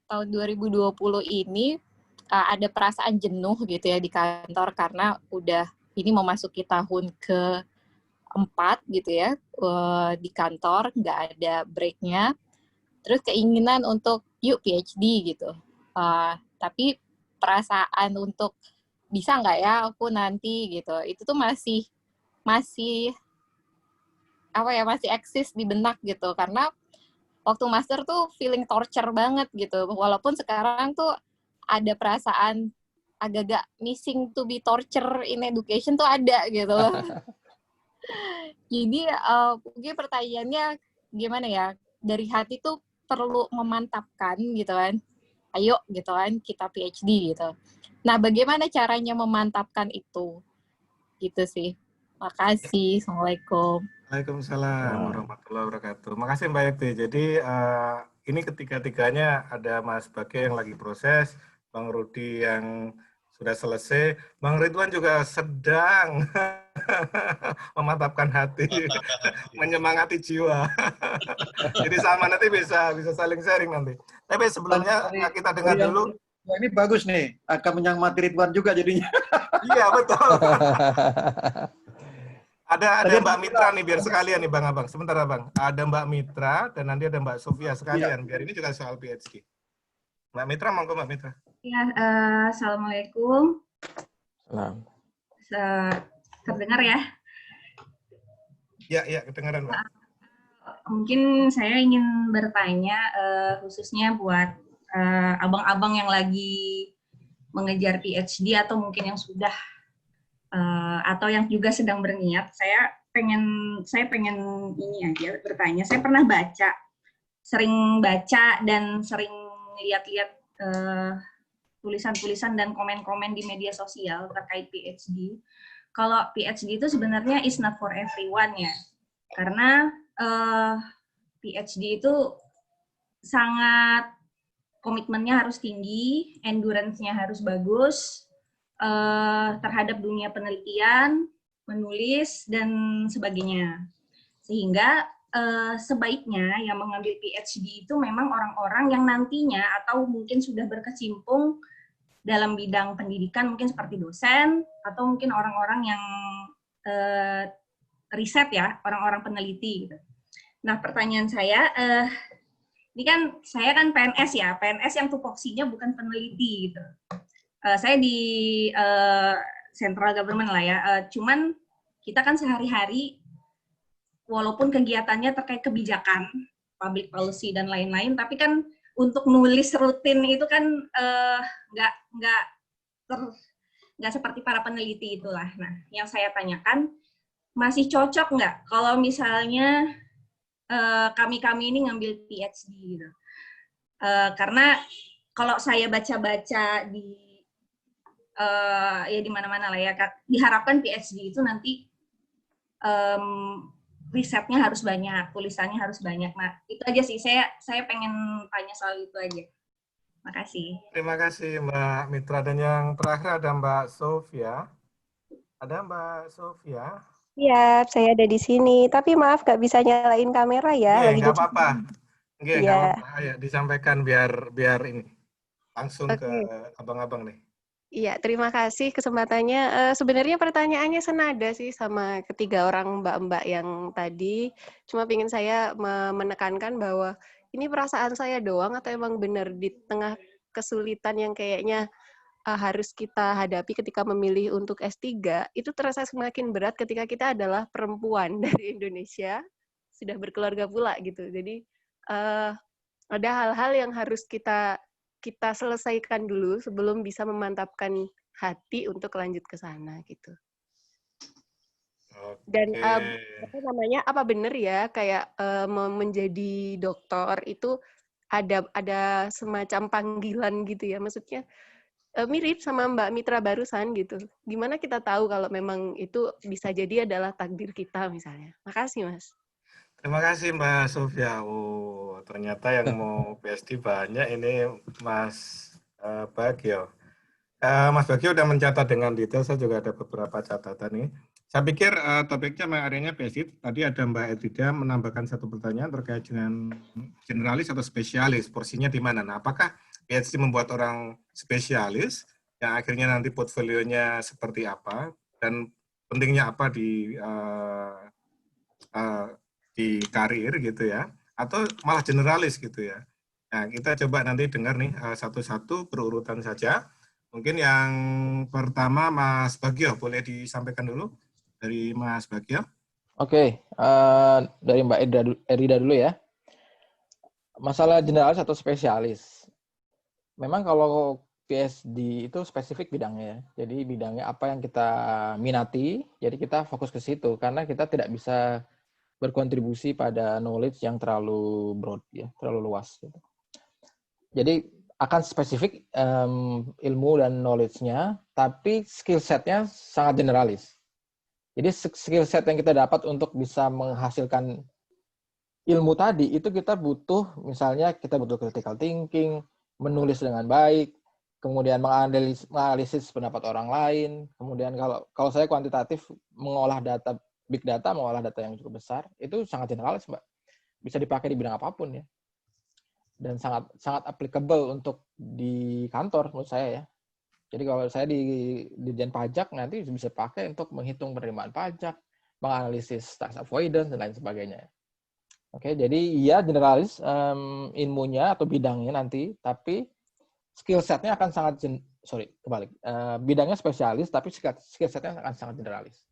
tahun 2020 ini ada perasaan jenuh gitu ya di kantor karena udah ini memasuki tahun ke-4 gitu ya di kantor, nggak ada break-nya. Terus keinginan untuk yuk PhD gitu. Tapi perasaan untuk bisa nggak ya aku nanti gitu, itu tuh masih apa ya, masih eksis di benak gitu. Karena waktu master tuh feeling torture banget gitu. Walaupun sekarang tuh ada perasaan agak-agak missing to be torture in education tuh ada gitu loh. Jadi mungkin pertanyaannya gimana ya, dari hati tuh perlu memantapkan gitu kan, ayo gitu kan kita PhD gitu. Nah bagaimana caranya memantapkan itu gitu sih. Makasih. Assalamualaikum. Waalaikumsalam warahmatullahi wabarakatuh. Makasih Mbak Yakti. Jadi ini ketiga-tiganya ada Mas Bage yang lagi proses, Bang Rudi yang sudah selesai, Bang Ridwan juga sedang memantapkan hati, menyemangati jiwa. Jadi sama nanti bisa saling sharing nanti. Tapi sebelumnya kita dengar dulu. Wah, ini bagus nih, akan menyemangati Ridwan juga jadinya. Iya betul. Ada Mbak Mitra nih, biar sekalian nih Bang Abang. Sebentar Bang. Ada Mbak Mitra dan nanti ada Mbak Sofia sekalian. Biar ini juga soal PhD. Mbak Mitra, monggo Mbak Mitra. Ya, Assalamualaikum. Salam. Terdengar ya? Ya, kedengaran Mbak. Mungkin saya ingin bertanya khususnya buat abang-abang yang lagi mengejar PhD atau mungkin yang sudah atau yang juga sedang berniat. Saya pengen ini aja bertanya. Saya pernah sering baca dan sering lihat-lihat tulisan-tulisan dan komen-komen di media sosial terkait PhD. Kalau PhD itu sebenarnya is not for everyone ya, karena PhD itu sangat komitmennya harus tinggi, endurance-nya harus bagus terhadap dunia penelitian, menulis, dan sebagainya. Sehingga sebaiknya yang mengambil PhD itu memang orang-orang yang nantinya atau mungkin sudah berkecimpung dalam bidang pendidikan, mungkin seperti dosen, atau mungkin orang-orang yang riset ya, orang-orang peneliti gitu. Nah, pertanyaan saya, ini kan saya kan PNS ya, PNS yang tupoksinya bukan peneliti gitu. Saya di central government lah ya, cuman kita kan sehari-hari, walaupun kegiatannya terkait kebijakan, public policy dan lain-lain, tapi kan untuk nulis rutin itu kan nggak seperti para peneliti itulah. Nah, yang saya tanyakan, masih cocok nggak kalau misalnya kami ini ngambil PhD gitu? Karena kalau saya baca-baca ya di mana-mana lah ya, diharapkan PhD itu nanti risetnya harus banyak, tulisannya harus banyak. Nah, itu aja sih, saya pengen tanya soal itu aja. Makasih. Terima kasih Mbak Mitra. Dan yang terakhir ada Mbak Sofia. Ada Mbak Sofia? Iya, saya ada di sini. Tapi maaf nggak bisa nyalain kamera ya. Iya, nggak apa-apa. Nggak Ya. apa-apa. Ayo disampaikan biar ini langsung ke abang-abang nih. Iya, terima kasih kesempatannya. Sebenarnya pertanyaannya senada sih sama ketiga orang mbak-mbak yang tadi. Cuma ingin saya menekankan bahwa ini perasaan saya doang atau emang benar di tengah kesulitan yang kayaknya harus kita hadapi ketika memilih untuk S3, itu terasa semakin berat ketika kita adalah perempuan dari Indonesia, sudah berkeluarga pula gitu. Jadi ada hal-hal yang harus kita selesaikan dulu sebelum bisa memantapkan hati untuk lanjut ke sana gitu. Dan apa benar ya kayak menjadi dokter itu ada semacam panggilan gitu ya, maksudnya mirip sama Mbak Mitra barusan gitu. Gimana kita tahu kalau memang itu bisa jadi adalah takdir kita misalnya. Makasih Mas. Terima kasih Mbak Sofia. Oh, ternyata yang mau PhD banyak ini Mas Bagio. Mas Bagio udah mencatat dengan detail, saya juga ada beberapa catatan nih. Saya pikir topiknya areanya PhD. Tadi ada Mbak Edrida menambahkan satu pertanyaan terkait dengan generalis atau spesialis. Porsinya di mana? Nah, apakah PhD membuat orang spesialis yang akhirnya nanti portfolionya seperti apa dan pentingnya apa di karir gitu ya, atau malah generalis gitu ya. Nah, kita coba nanti dengar nih satu-satu berurutan saja. Mungkin yang pertama Mas Bagio, boleh disampaikan dulu dari Mas Bagio. Oke, dari Mbak Erida dulu ya. Masalah generalis atau spesialis. Memang kalau PhD itu spesifik bidangnya ya. Jadi bidangnya apa yang kita minati, jadi kita fokus ke situ. Karena kita tidak bisa berkontribusi pada knowledge yang terlalu broad ya, terlalu luas gitu. Jadi akan spesifik ilmu dan knowledge-nya, tapi skill set-nya sangat generalis. Jadi skill set yang kita dapat untuk bisa menghasilkan ilmu tadi, itu kita butuh, misalnya kita butuh critical thinking, menulis dengan baik, kemudian menganalisis pendapat orang lain, kemudian kalau saya kuantitatif, mengolah data, big data, mengolah data yang cukup besar, itu sangat generalis, Mbak. Bisa dipakai di bidang apapun ya. Dan sangat applicable untuk di kantor menurut saya ya. Jadi kalau saya di Dirjen Pajak nanti bisa pakai untuk menghitung penerimaan pajak, menganalisis tax avoidance dan lain sebagainya. Oke, jadi iya generalis ilmunya atau bidangnya nanti, tapi skill set-nya akan kebalik. Bidangnya spesialis, tapi skill set-nya akan sangat generalis.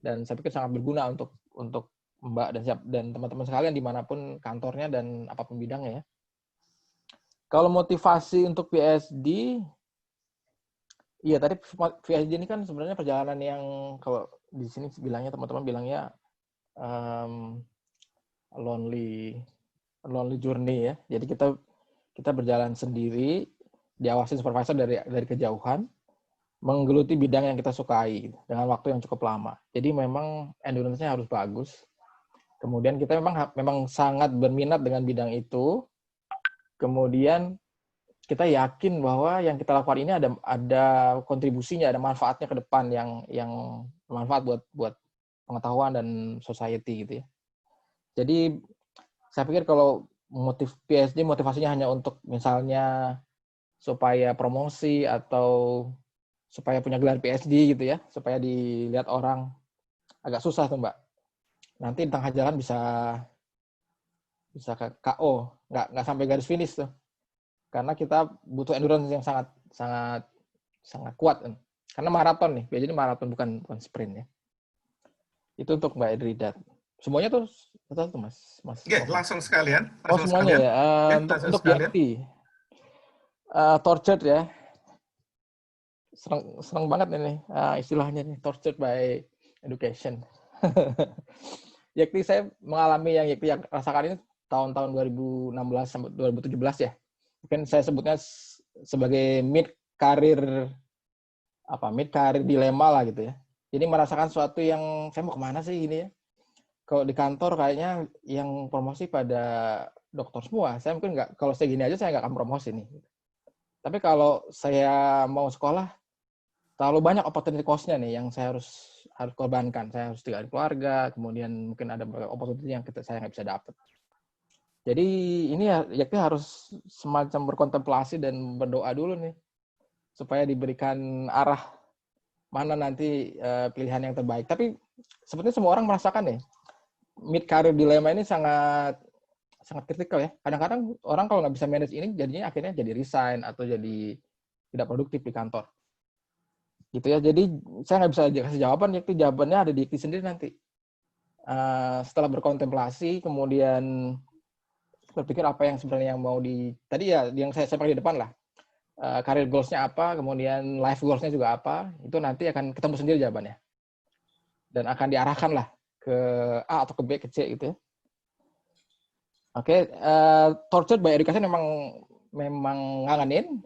Dan saya pikir sangat berguna untuk Mbak dan teman-teman sekalian dimanapun kantornya dan apapun bidangnya ya. Kalau motivasi untuk PhD, iya tadi PhD ini kan sebenarnya perjalanan yang kalau di sini bilangnya teman-teman bilangnya lonely journey ya. Jadi kita berjalan sendiri, diawasi supervisor dari kejauhan, menggeluti bidang yang kita sukai dengan waktu yang cukup lama. Jadi memang endurance-nya harus bagus. Kemudian kita memang sangat berminat dengan bidang itu. Kemudian kita yakin bahwa yang kita lakukan ini ada kontribusinya, ada manfaatnya ke depan yang bermanfaat buat pengetahuan dan society gitu ya. Jadi saya pikir kalau PhD motivasinya hanya untuk misalnya supaya promosi atau supaya punya gelar PhD gitu ya, supaya dilihat orang, agak susah tuh Mbak. Nanti di tengah jalan bisa KO, nggak sampai garis finish tuh. Karena kita butuh endurance yang sangat kuat kan. Karena maraton nih, PhD ini maraton bukan sprint ya. Itu untuk Mbak Edrida. Semuanya tuh betul tuh Mas. Oke, langsung sekalian. Semuanya ya. Untuk Yakti. Tortured ya. Senang banget ini istilahnya nih, tortured by education. Yakti saya mengalami yang Yakti rasakan ini tahun-tahun 2016 sampai 2017 ya. Mungkin saya sebutnya sebagai mid career dilema lah gitu ya. Jadi merasakan sesuatu yang saya mau kemana sih ini ya. Kalau di kantor kayaknya yang promosi pada dokter semua. Saya mungkin nggak, kalau saya gini aja saya nggak akan promosi nih. Tapi kalau saya mau sekolah, terlalu banyak opportunity cost-nya nih yang saya harus korbankan. Saya harus tinggal di keluarga, kemudian mungkin ada beberapa opportunity yang saya nggak bisa dapat. Jadi ini ya kita harus semacam berkontemplasi dan berdoa dulu nih supaya diberikan arah mana nanti pilihan yang terbaik. Tapi sepertinya semua orang merasakan nih mid career dilemma ini sangat sangat kritikal ya. Kadang-kadang orang kalau nggak bisa manage ini jadinya akhirnya jadi resign atau jadi tidak produktif di kantor. Gitu ya. Jadi saya nggak bisa kasih jawaban, itu jawabannya ada di Yekti sendiri nanti. Setelah berkontemplasi, kemudian berpikir apa yang sebenarnya yang mau tadi ya yang saya sampaikan di depan lah. Career goals-nya apa, kemudian life goals-nya juga apa, itu nanti akan ketemu sendiri jawabannya. Dan akan diarahkan lah ke A atau ke B, ke C gitu ya. Oke, tortured by education memang ngangenin.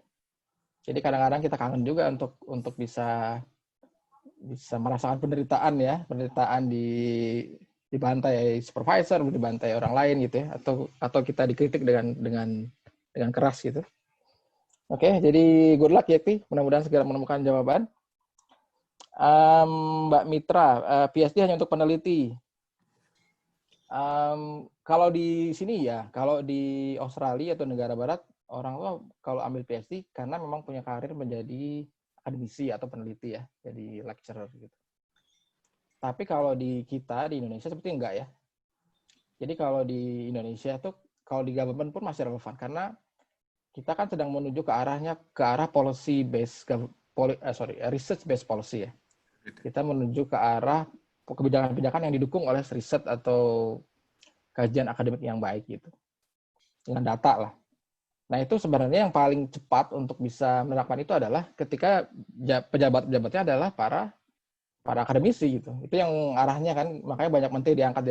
Jadi kadang-kadang kita kangen juga untuk bisa merasakan penderitaan dibantai supervisor, dibantai orang lain gitu ya, atau kita dikritik dengan keras gitu. Oke, jadi good luck Yekti, mudah-mudahan segera menemukan jawaban. Mbak Mitra, PhD hanya untuk peneliti. Kalau di sini ya, kalau di Australia atau negara barat, orang tua kalau ambil PhD karena memang punya karir menjadi akademisi atau peneliti ya, jadi lecturer gitu. Tapi kalau di kita, di Indonesia seperti enggak ya. Jadi kalau di Indonesia tuh, kalau di government pun masih relevan, karena kita kan sedang menuju ke arah research based policy ya. Kita menuju ke arah kebijakan-kebijakan yang didukung oleh riset atau kajian akademik yang baik gitu. Dengan data lah. Nah, itu sebenarnya yang paling cepat untuk bisa menerapkan itu adalah ketika pejabat-pejabatnya adalah para akademisi gitu. Itu yang arahnya kan, makanya banyak menteri diangkat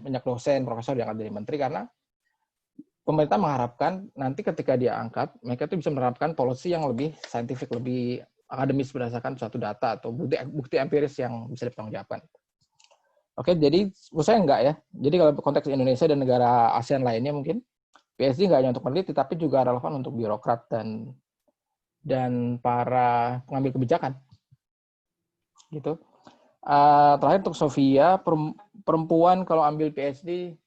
banyak dosen, profesor diangkat jadi menteri, karena pemerintah mengharapkan nanti ketika dia angkat, mereka itu bisa menerapkan policy yang lebih saintifik, lebih akademis berdasarkan suatu data atau bukti empiris yang bisa dipertanggungjawabkan. Oke, jadi menurut saya enggak ya. Jadi kalau konteks Indonesia dan negara ASEAN lainnya mungkin, PhD enggak hanya untuk peneliti, tapi juga relevan untuk birokrat dan para pengambil kebijakan. Gitu. Terakhir untuk Sofia, perempuan kalau ambil PhD,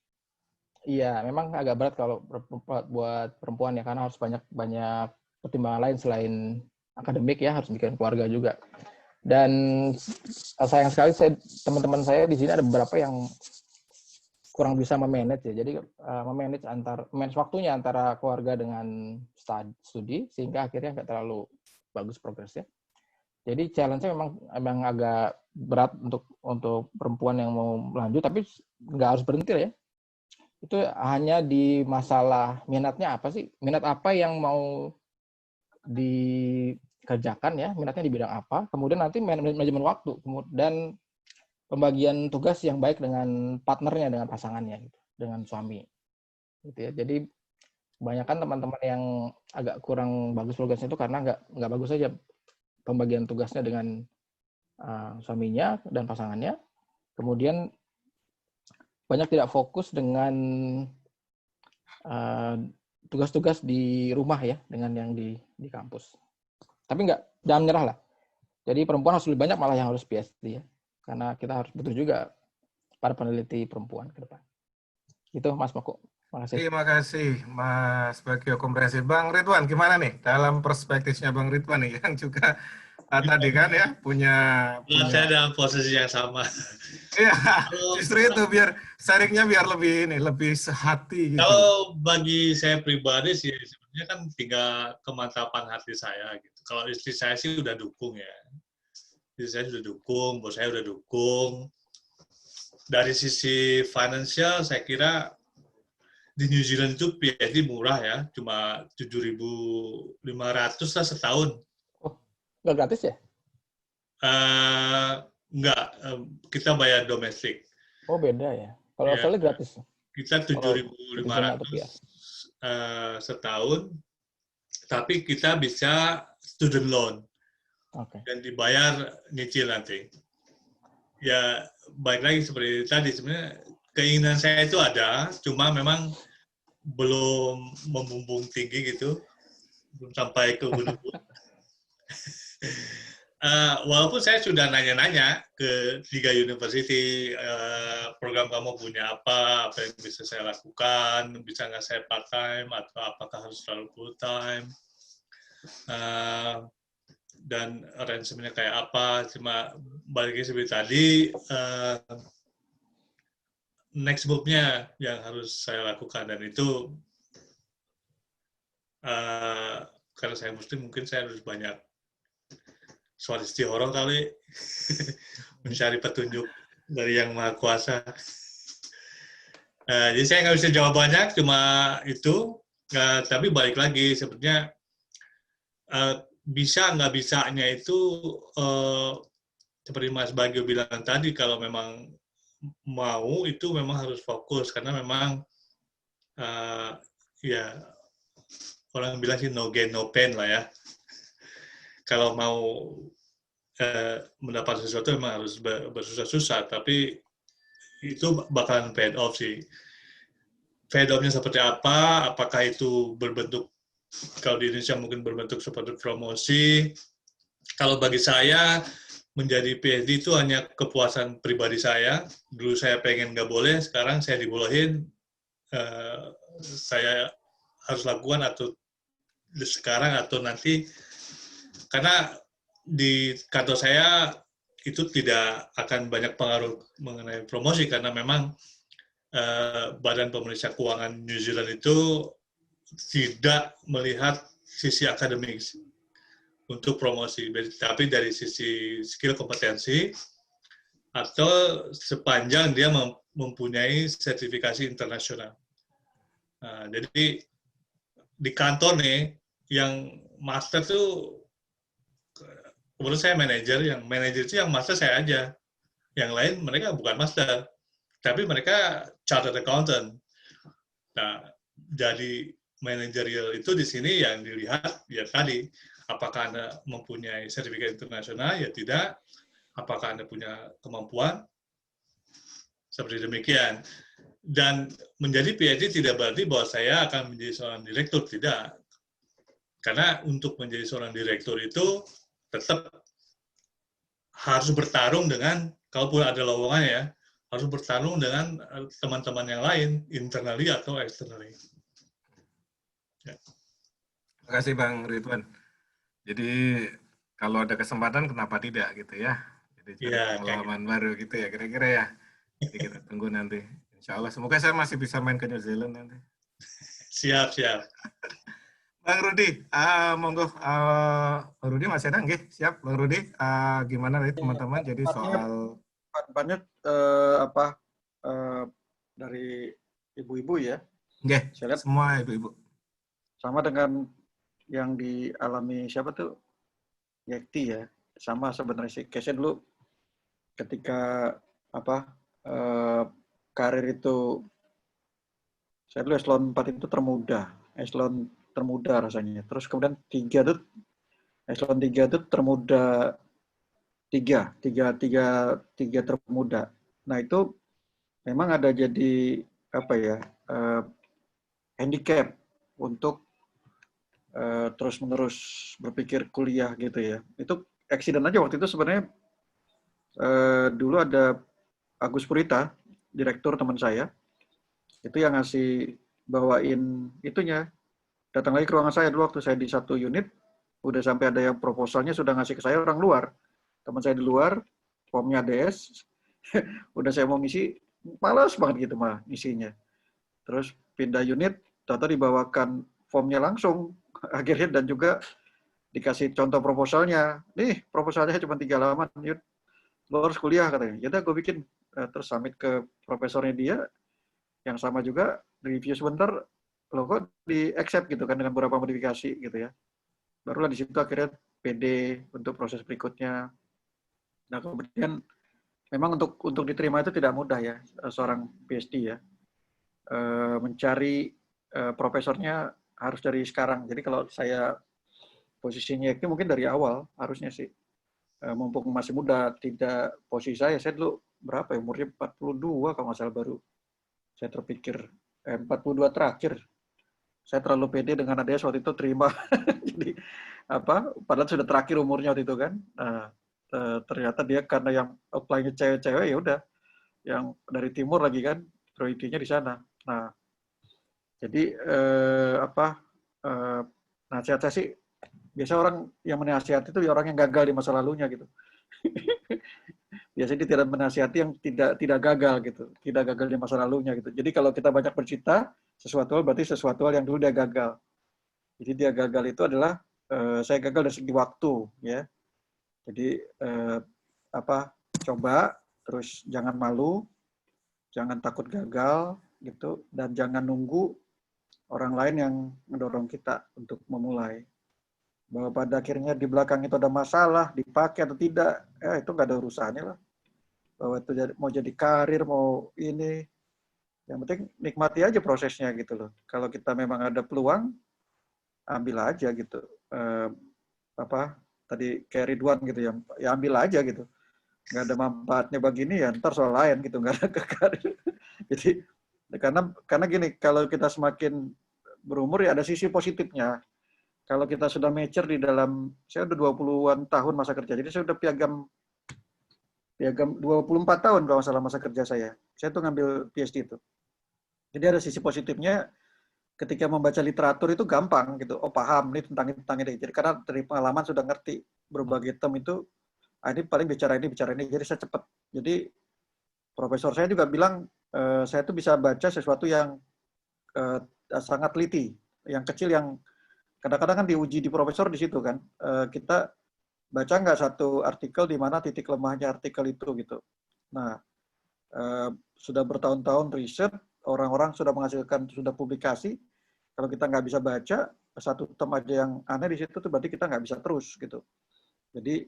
iya memang agak berat kalau buat perempuan ya, karena harus banyak pertimbangan lain selain akademik ya, harus bikin keluarga juga. Dan sayang sekali teman-teman saya di sini ada beberapa yang kurang bisa memanage ya. Jadi memanage waktunya antara keluarga dengan studi, sehingga akhirnya nggak terlalu bagus progresnya. Jadi challenge-nya memang agak berat untuk perempuan yang mau lanjut, tapi nggak harus berhenti ya. Itu hanya di masalah minatnya apa sih? Minat apa yang mau dikerjakan ya, minatnya di bidang apa, kemudian nanti manajemen waktu, dan pembagian tugas yang baik dengan partnernya, dengan pasangannya, gitu, dengan suami. Gitu ya. Jadi kebanyakan teman-teman yang agak kurang bagus tugasnya itu karena nggak bagus saja pembagian tugasnya dengan suaminya dan pasangannya. Kemudian banyak tidak fokus dengan tugas-tugas di rumah ya, dengan yang di kampus. Tapi jangan menyerah lah. Jadi perempuan harus lebih banyak malah yang harus PhD ya. Karena kita harus butuh juga para peneliti perempuan ke depan. Itu Mas Moko. Makasih. Terima kasih Mas Bagio komprehensif. Bang Ridwan gimana nih dalam perspektifnya Bang Ridwan nih yang juga tadi kan ya punya saya dalam posisi yang sama. Iya, justru itu biar sharingnya biar lebih sehati gitu. Kalau bagi saya pribadi sih sebenarnya kan tinggal kemantapan hati saya gitu. Kalau istri saya sih udah dukung ya. Istri saya sudah dukung, bos saya udah dukung. Dari sisi finansial saya kira di New Zealand itu PhD murah ya, cuma 7.500 lah setahun. Oh, nggak gratis ya? Enggak, kita bayar domestik. Oh, beda ya. Kalau Australia gratis. Kita 7.500 setahun, tapi kita bisa student loan. Okay. Dan dibayar nyicil nanti. Ya, baik lagi seperti tadi, sebenarnya keinginan saya itu ada, cuma memang belum membumbung tinggi gitu, belum sampai ke gunung. Walaupun saya sudah nanya-nanya ke 3 university, program kamu punya apa yang bisa saya lakukan, bisa nggak saya part-time, atau apakah harus selalu full-time, dan arrangementnya kayak apa. Cuma balik seperti tadi, next move-nya yang harus saya lakukan, dan itu karena saya Muslim mungkin saya harus banyak sholat istikharah kali, mencari petunjuk dari Yang Maha Kuasa. Jadi saya nggak bisa jawab banyak, cuma itu. Tapi balik lagi, sebenarnya bisa nggak bisanya itu seperti Mas Bagio bilang tadi, kalau memang mau itu memang harus fokus, karena memang ya orang bilang sih no gain no pain lah ya. Kalau mau mendapat sesuatu memang harus bersusah-susah, tapi itu bakalan paid off sih. Paid off-nya seperti apa? Apakah itu berbentuk, kalau di Indonesia mungkin berbentuk seperti promosi. Kalau bagi saya, menjadi PhD itu hanya kepuasan pribadi saya. Dulu saya pengen nggak boleh, sekarang saya dibolehin. Saya harus lakukan atau sekarang atau nanti, karena di kantor saya itu tidak akan banyak pengaruh mengenai promosi, karena memang Badan Pemeriksa Keuangan New Zealand itu tidak melihat sisi akademik untuk promosi, tapi dari sisi skill kompetensi atau sepanjang dia mempunyai sertifikasi internasional. Nah, jadi di kantor nih, yang master tuh, menurut saya manajer itu yang master saya aja. Yang lain mereka bukan master, tapi mereka chartered accountant. Nah, jadi manajerial itu di sini yang dilihat ya tadi, apakah Anda mempunyai sertifikat internasional, ya tidak. Apakah Anda punya kemampuan? Seperti demikian. Dan menjadi PhD tidak berarti bahwa saya akan menjadi seorang direktur, tidak. Karena untuk menjadi seorang direktur itu tetap harus bertarung dengan, kalaupun ada lowongan ya, harus bertarung dengan teman-teman yang lain, internally atau externally. Ya. Terima kasih Bang Ridwan. Jadi kalau ada kesempatan kenapa tidak gitu ya. Jadi cari pengalaman baru gitu ya kira-kira ya. Jadi kita tunggu nanti. Insya Allah. Semoga saya masih bisa main ke New Zealand nanti. Siap. Bang Rudi, monggo. Bang Rudi masih ada nggih? Siap, Bang Rudi. Gimana nih teman-teman? Jadi soal banyak dari ibu-ibu ya. Nggih, saya lihat semua ibu-ibu. Sama dengan yang dialami siapa tuh? Yekti ya. Sama sebenarnya sih. Case-nya dulu ketika karir itu, saya dulu eselon 4 itu eselon termuda rasanya. Terus kemudian eselon 3 itu termuda 3 termuda. Nah itu memang ada jadi handicap untuk terus-menerus berpikir kuliah gitu ya. Itu accident aja waktu itu sebenarnya. Dulu ada Agus Purita, direktur teman saya, itu yang ngasih bawain itunya. Datang lagi ke ruangan saya dulu waktu saya di satu unit, udah sampai ada yang proposalnya sudah ngasih ke saya orang luar. Teman saya di luar, formnya DS, udah saya mau ngisi, malas banget gitu mah ngisinya. Terus pindah unit, tahu dibawakan formnya langsung akhirnya, dan juga dikasih contoh proposalnya. Nih, proposalnya cuma 3 halaman, Yud. Lo harus kuliah katanya. Yaudah gue bikin, terus submit ke profesornya dia, yang sama juga, review sebentar, lo kok di-accept gitu kan dengan beberapa modifikasi gitu ya. Barulah di situ akhirnya PD untuk proses berikutnya. Nah kemudian memang untuk diterima itu tidak mudah ya, seorang PhD ya. Mencari profesornya harus dari sekarang. Jadi kalau saya posisinya itu mungkin dari awal harusnya sih. Mumpung masih muda, tidak posisi saya dulu berapa ya, umurnya 42 kalau nggak salah baru. Saya terpikir, 42 terakhir. Saya terlalu pede dengan adanya waktu itu terima. Jadi, padahal sudah terakhir umurnya waktu itu kan. Ternyata dia karena yang apply-nya cewek-cewek, ya udah. Yang dari timur lagi kan, priority-nya di sana. Nah, jadi, nasihat saya sih, biasa orang yang menasihati itu ya orang yang gagal di masa lalunya gitu. biasanya dia tidak menasihati yang tidak gagal gitu, tidak gagal di masa lalunya gitu. Jadi kalau kita banyak bercerita sesuatu hal, berarti sesuatu hal yang dulu dia gagal. Jadi dia gagal itu adalah saya gagal dari segi waktu, ya. Jadi coba, terus jangan malu, jangan takut gagal gitu, dan jangan nunggu orang lain yang mendorong kita untuk memulai. Bahwa pada akhirnya di belakang itu ada masalah, dipakai atau tidak, itu nggak ada urusannya lah. Bahwa itu mau jadi karir, mau ini, yang penting nikmati aja prosesnya gitu loh. Kalau kita memang ada peluang, ambil aja gitu. Tadi kayak Ridwan gitu ya ambil aja gitu. Nggak ada manfaatnya begini ya ntar soal lain gitu, nggak ada karir. Jadi karena gini, kalau kita semakin berumur ya ada sisi positifnya. Kalau kita sudah mature di dalam, saya udah 20-an tahun masa kerja, jadi saya udah piagam 24 tahun kalau masalah masa kerja saya. Saya tuh ngambil PhD itu. Jadi ada sisi positifnya, ketika membaca literatur itu gampang gitu. Oh paham, ini tentang ini. Jadi karena dari pengalaman sudah ngerti berbagai term itu, ini paling bicara ini, jadi saya cepat. Jadi profesor saya juga bilang, saya tuh bisa baca sesuatu yang sangat teliti, yang kecil, yang kadang-kadang kan diuji di profesor di situ kan. Kita baca nggak satu artikel di mana titik lemahnya artikel itu gitu. Nah, sudah bertahun-tahun riset, orang-orang sudah menghasilkan, sudah publikasi. Kalau kita nggak bisa baca satu term aja yang aneh di situ, tuh berarti kita nggak bisa terus gitu. Jadi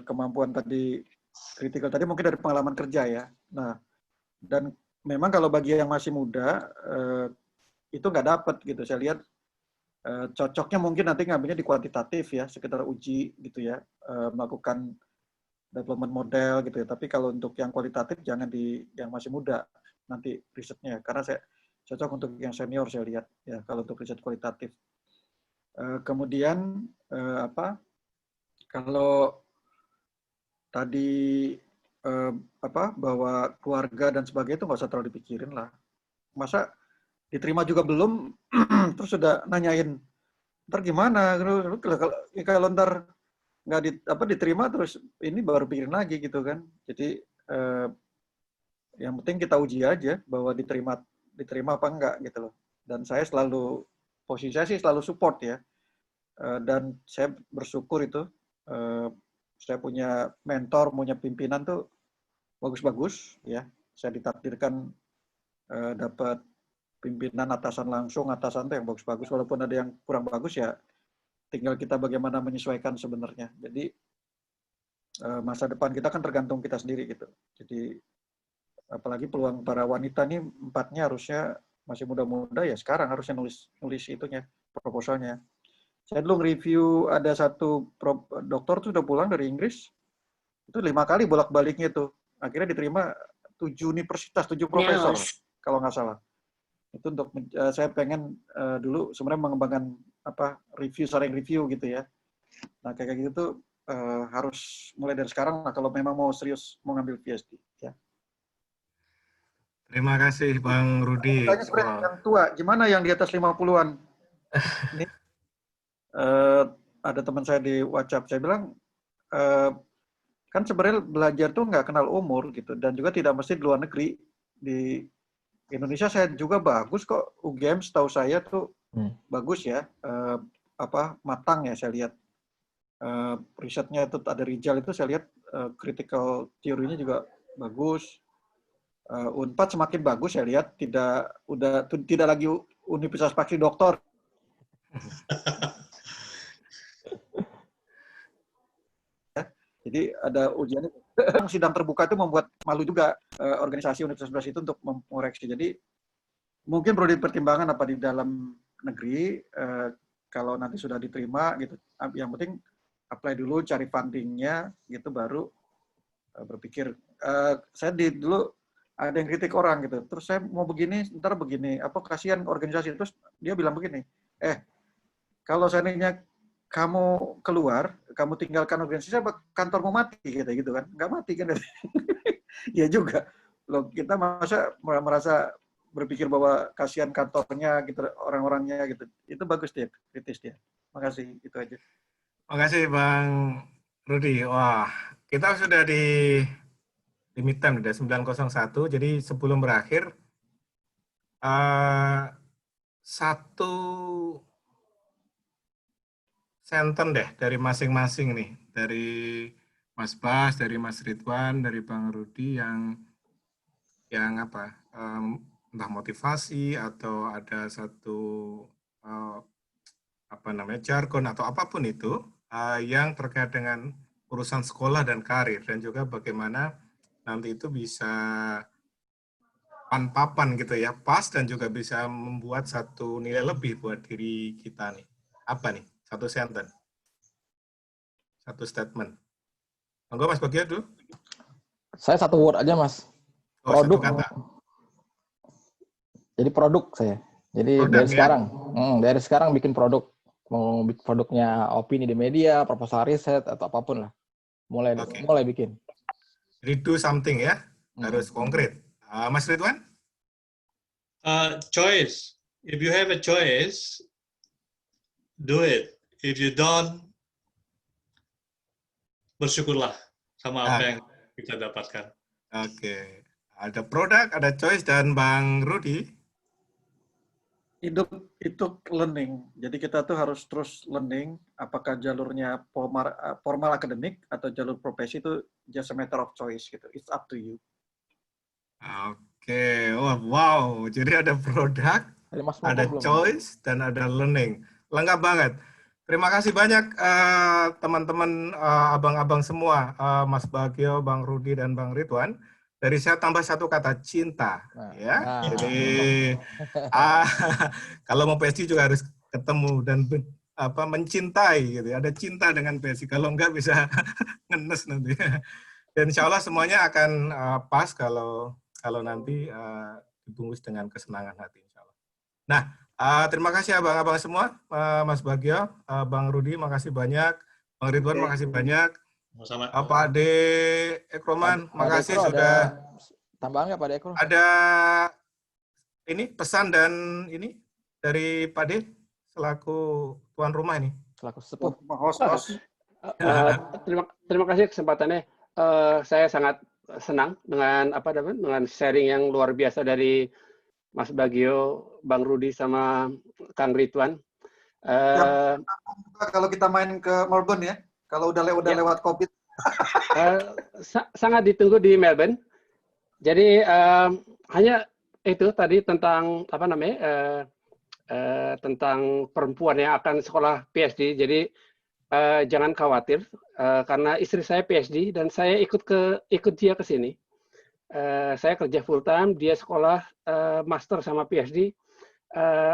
kemampuan tadi kritikal tadi mungkin dari pengalaman kerja ya. Nah, dan memang kalau bagi yang masih muda itu nggak dapat gitu. Saya lihat cocoknya mungkin nanti ngambilnya di kuantitatif ya, sekedar uji gitu ya, melakukan development model gitu ya. Tapi kalau untuk yang kualitatif jangan di yang masih muda nanti risetnya, karena saya cocok untuk yang senior saya lihat ya kalau untuk riset kualitatif. Kemudian kalau tadi bahwa keluarga dan sebagainya itu nggak usah terlalu dipikirin lah. Masa diterima juga belum, terus sudah nanyain ntar gimana? Kalau ntar nggak diterima terus ini baru pikirin lagi gitu kan. Jadi yang penting kita uji aja bahwa diterima apa enggak gitu loh. Dan saya selalu, posisi saya sih selalu support ya. Dan saya bersyukur itu saya punya mentor, punya pimpinan tuh bagus-bagus ya. Saya ditakdirkan dapat pimpinan atasan tuh yang bagus-bagus, walaupun ada yang kurang bagus ya tinggal kita bagaimana menyesuaikan sebenarnya. Jadi masa depan kita kan tergantung kita sendiri gitu. Jadi apalagi peluang para wanita nih 4-nya harusnya masih muda-muda ya, sekarang harusnya nulis itunya, proposalnya. Saya dulu review ada satu dokter tuh udah pulang dari Inggris, itu 5 kali bolak-baliknya tuh. Akhirnya diterima 7 universitas, 7 profesor kalau nggak salah. Itu untuk saya pengen dulu sebenarnya mengembangkan sharing review gitu ya. Nah kayak gitu tuh harus mulai dari sekarang lah kalau memang mau serius mau ngambil PhD ya. Terima kasih Bang Rudi. Tanya sebenarnya yang tua, gimana yang di atas 50-an? Ini ada teman saya di WhatsApp, saya bilang kan sebenarnya belajar tuh nggak kenal umur gitu, dan juga tidak mesti di luar negeri. Di Indonesia saya juga bagus kok, UGM setahu saya tuh bagus ya, matang ya saya lihat. Risetnya itu ada Rijal itu saya lihat critical teorinya juga bagus. Unpad semakin bagus saya lihat, tidak lagi Universitas Paksi Doktor. Jadi ada ujiannya. Sidang terbuka itu membuat malu juga organisasi universitas itu untuk mengoreksi. Jadi mungkin perlu dipertimbangkan apa di dalam negeri kalau nanti sudah diterima gitu. Yang penting apply dulu, cari fundingnya gitu, baru berpikir. Saya dulu ada yang kritik orang gitu. Terus saya mau begini, ntar begini. Apa kasihan organisasi. Terus dia bilang begini, kalau seandainya kamu keluar, kamu tinggalkan organisasi, apa kantormu mati gitu kan? Nggak mati kan? Ya juga. Loh, kita merasa berpikir bahwa kasihan kantornya gitu, orang-orangnya gitu. Itu bagus dia, kritis dia. Makasih, itu aja. Makasih Bang Rudi. Wah, kita sudah di limit time, udah 9:01, jadi sebelum berakhir, satu sentence deh dari masing-masing nih, dari Mas Bas, dari Mas Ridwan, dari Bang Rudi yang apa, entah motivasi atau ada satu apa namanya jargon atau apapun itu yang terkait dengan urusan sekolah dan karir, dan juga bagaimana nanti itu bisa papan gitu ya, pas, dan juga bisa membuat satu nilai lebih buat diri kita nih. Apa nih? Satu sentence, satu statement. Monggo Mas Bagio dulu. Saya satu word aja, Mas. Oh, Produk. satu kata. Jadi produk saya. Jadi Produk, dari ya? dari sekarang bikin produk. Mau bikin produknya opini di media, proposal riset, atau apapun lah. Mulai bikin. Jadi do something ya, harus konkret. Mas Ridwan? Choice. If you have a choice, do it. If you don't, bersyukurlah sama apa yang kita dapatkan. Oke. Ada produk, ada choice, dan Bang Rudi? Hidup itu learning. Jadi kita tuh harus terus learning. Apakah jalurnya formal akademik atau jalur profesi itu just a matter of choice gitu. It's up to you. Oke. Wow. Jadi ada produk, ada choice, dan ada learning. Lengkap banget. Terima kasih banyak teman-teman, abang-abang semua, Mas Bagio, Bang Rudi, dan Bang Ridwan. Dari saya tambah satu kata, cinta. Jadi kalau mau PSG juga harus ketemu dan mencintai gitu. Ada cinta dengan PSG. Kalau enggak bisa ngenes nanti. Dan insya Allah semuanya akan pas kalau nanti dibungkus dengan kesenangan hati, insya Allah. Nah, terima kasih abang-abang semua, Mas Bagio, Bang Rudi, makasih banyak, Bang Ridwan, makasih banyak. Sama. Pak Ade Ekroman, makasih sudah. Tambahan nggak Pak Eko? Ada ini pesan dan ini dari Pak De selaku tuan rumah ini. Selaku sepuh. Terima kasih kesempatannya. Saya sangat senang dengan dengan sharing yang luar biasa dari Mas Bagio, Bang Rudi, sama Kang Ridwan. Kalau kita main ke Melbourne ya, kalau udah lewat COVID. Sangat ditunggu di Melbourne. Jadi hanya itu tadi tentang tentang perempuan yang akan sekolah PhD. Jadi jangan khawatir karena istri saya PhD dan saya ikut dia ke sini. Saya kerja full time, dia sekolah master sama PhD.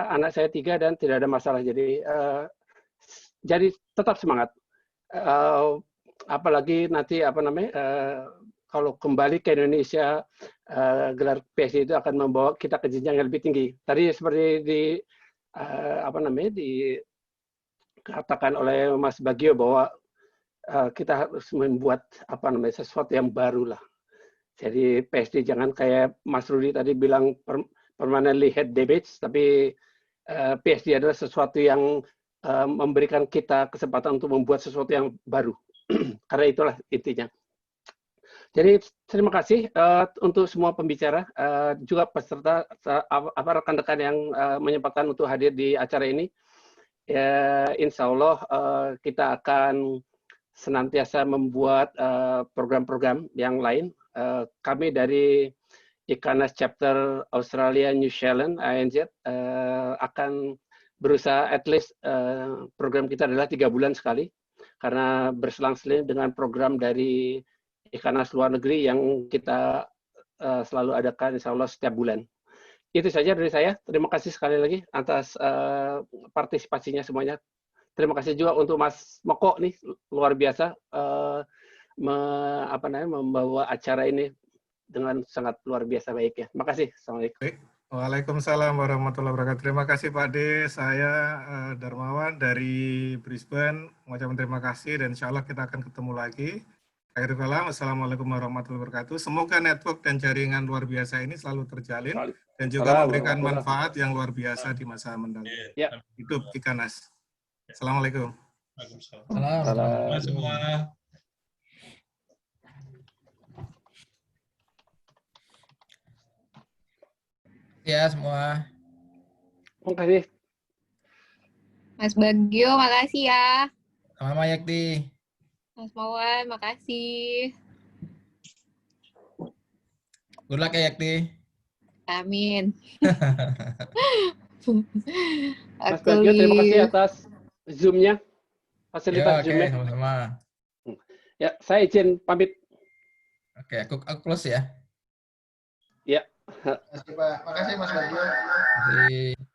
Anak saya 3 dan tidak ada masalah. Jadi tetap semangat. Apalagi nanti kalau kembali ke Indonesia, gelar PhD itu akan membawa kita ke jenjang yang lebih tinggi. Tadi seperti dikatakan oleh Mas Bagio bahwa kita harus membuat sesuatu yang baru lah. Jadi PhD jangan kayak Mas Rudi tadi bilang permanently head debates, tapi PhD adalah sesuatu yang memberikan kita kesempatan untuk membuat sesuatu yang baru. Karena itulah intinya. Jadi terima kasih untuk semua pembicara, juga peserta, rekan-rekan yang menyempatkan untuk hadir di acara ini. Insya Allah kita akan senantiasa membuat program-program yang lain. Kami dari Ikanas Chapter Australia New Zealand ANZ akan berusaha at least program kita adalah 3 bulan sekali, karena berselang-seling dengan program dari Ikanas luar negeri yang kita selalu adakan insya Allah setiap bulan. Itu saja dari saya. Terima kasih sekali lagi atas partisipasinya semuanya. Terima kasih juga untuk Mas Moko nih, luar biasa membawa acara ini dengan sangat luar biasa baik ya. Terima kasih. Assalamualaikum. Waalaikumsalam warahmatullahi wabarakatuh. Terima kasih Pak De. Saya Darmawan dari Brisbane. Mengucapkan terima kasih dan insya Allah kita akan ketemu lagi. Akhirul kalam, Assalamualaikum warahmatullahi wabarakatuh. Semoga network dan jaringan luar biasa ini selalu terjalin dan juga memberikan manfaat yang luar biasa di masa mendatang. Hidup Ikanas. Assalamualaikum. Waalaikumsalam. Semua. ya semua. Terima kasih. Mas Bagio, makasih ya. Sama Yakti. Mas Mawan, makasih. Good luck ya Yakti. Amin. Mas Bagio, terima kasih atas Zoom-nya, fasilitas Oke, Zoom-nya. sama-sama. Ya, saya izin pamit. Oke, aku close ya. Ya. Terima kasih Pak. Makasih Mas Bagio. Terima kasih.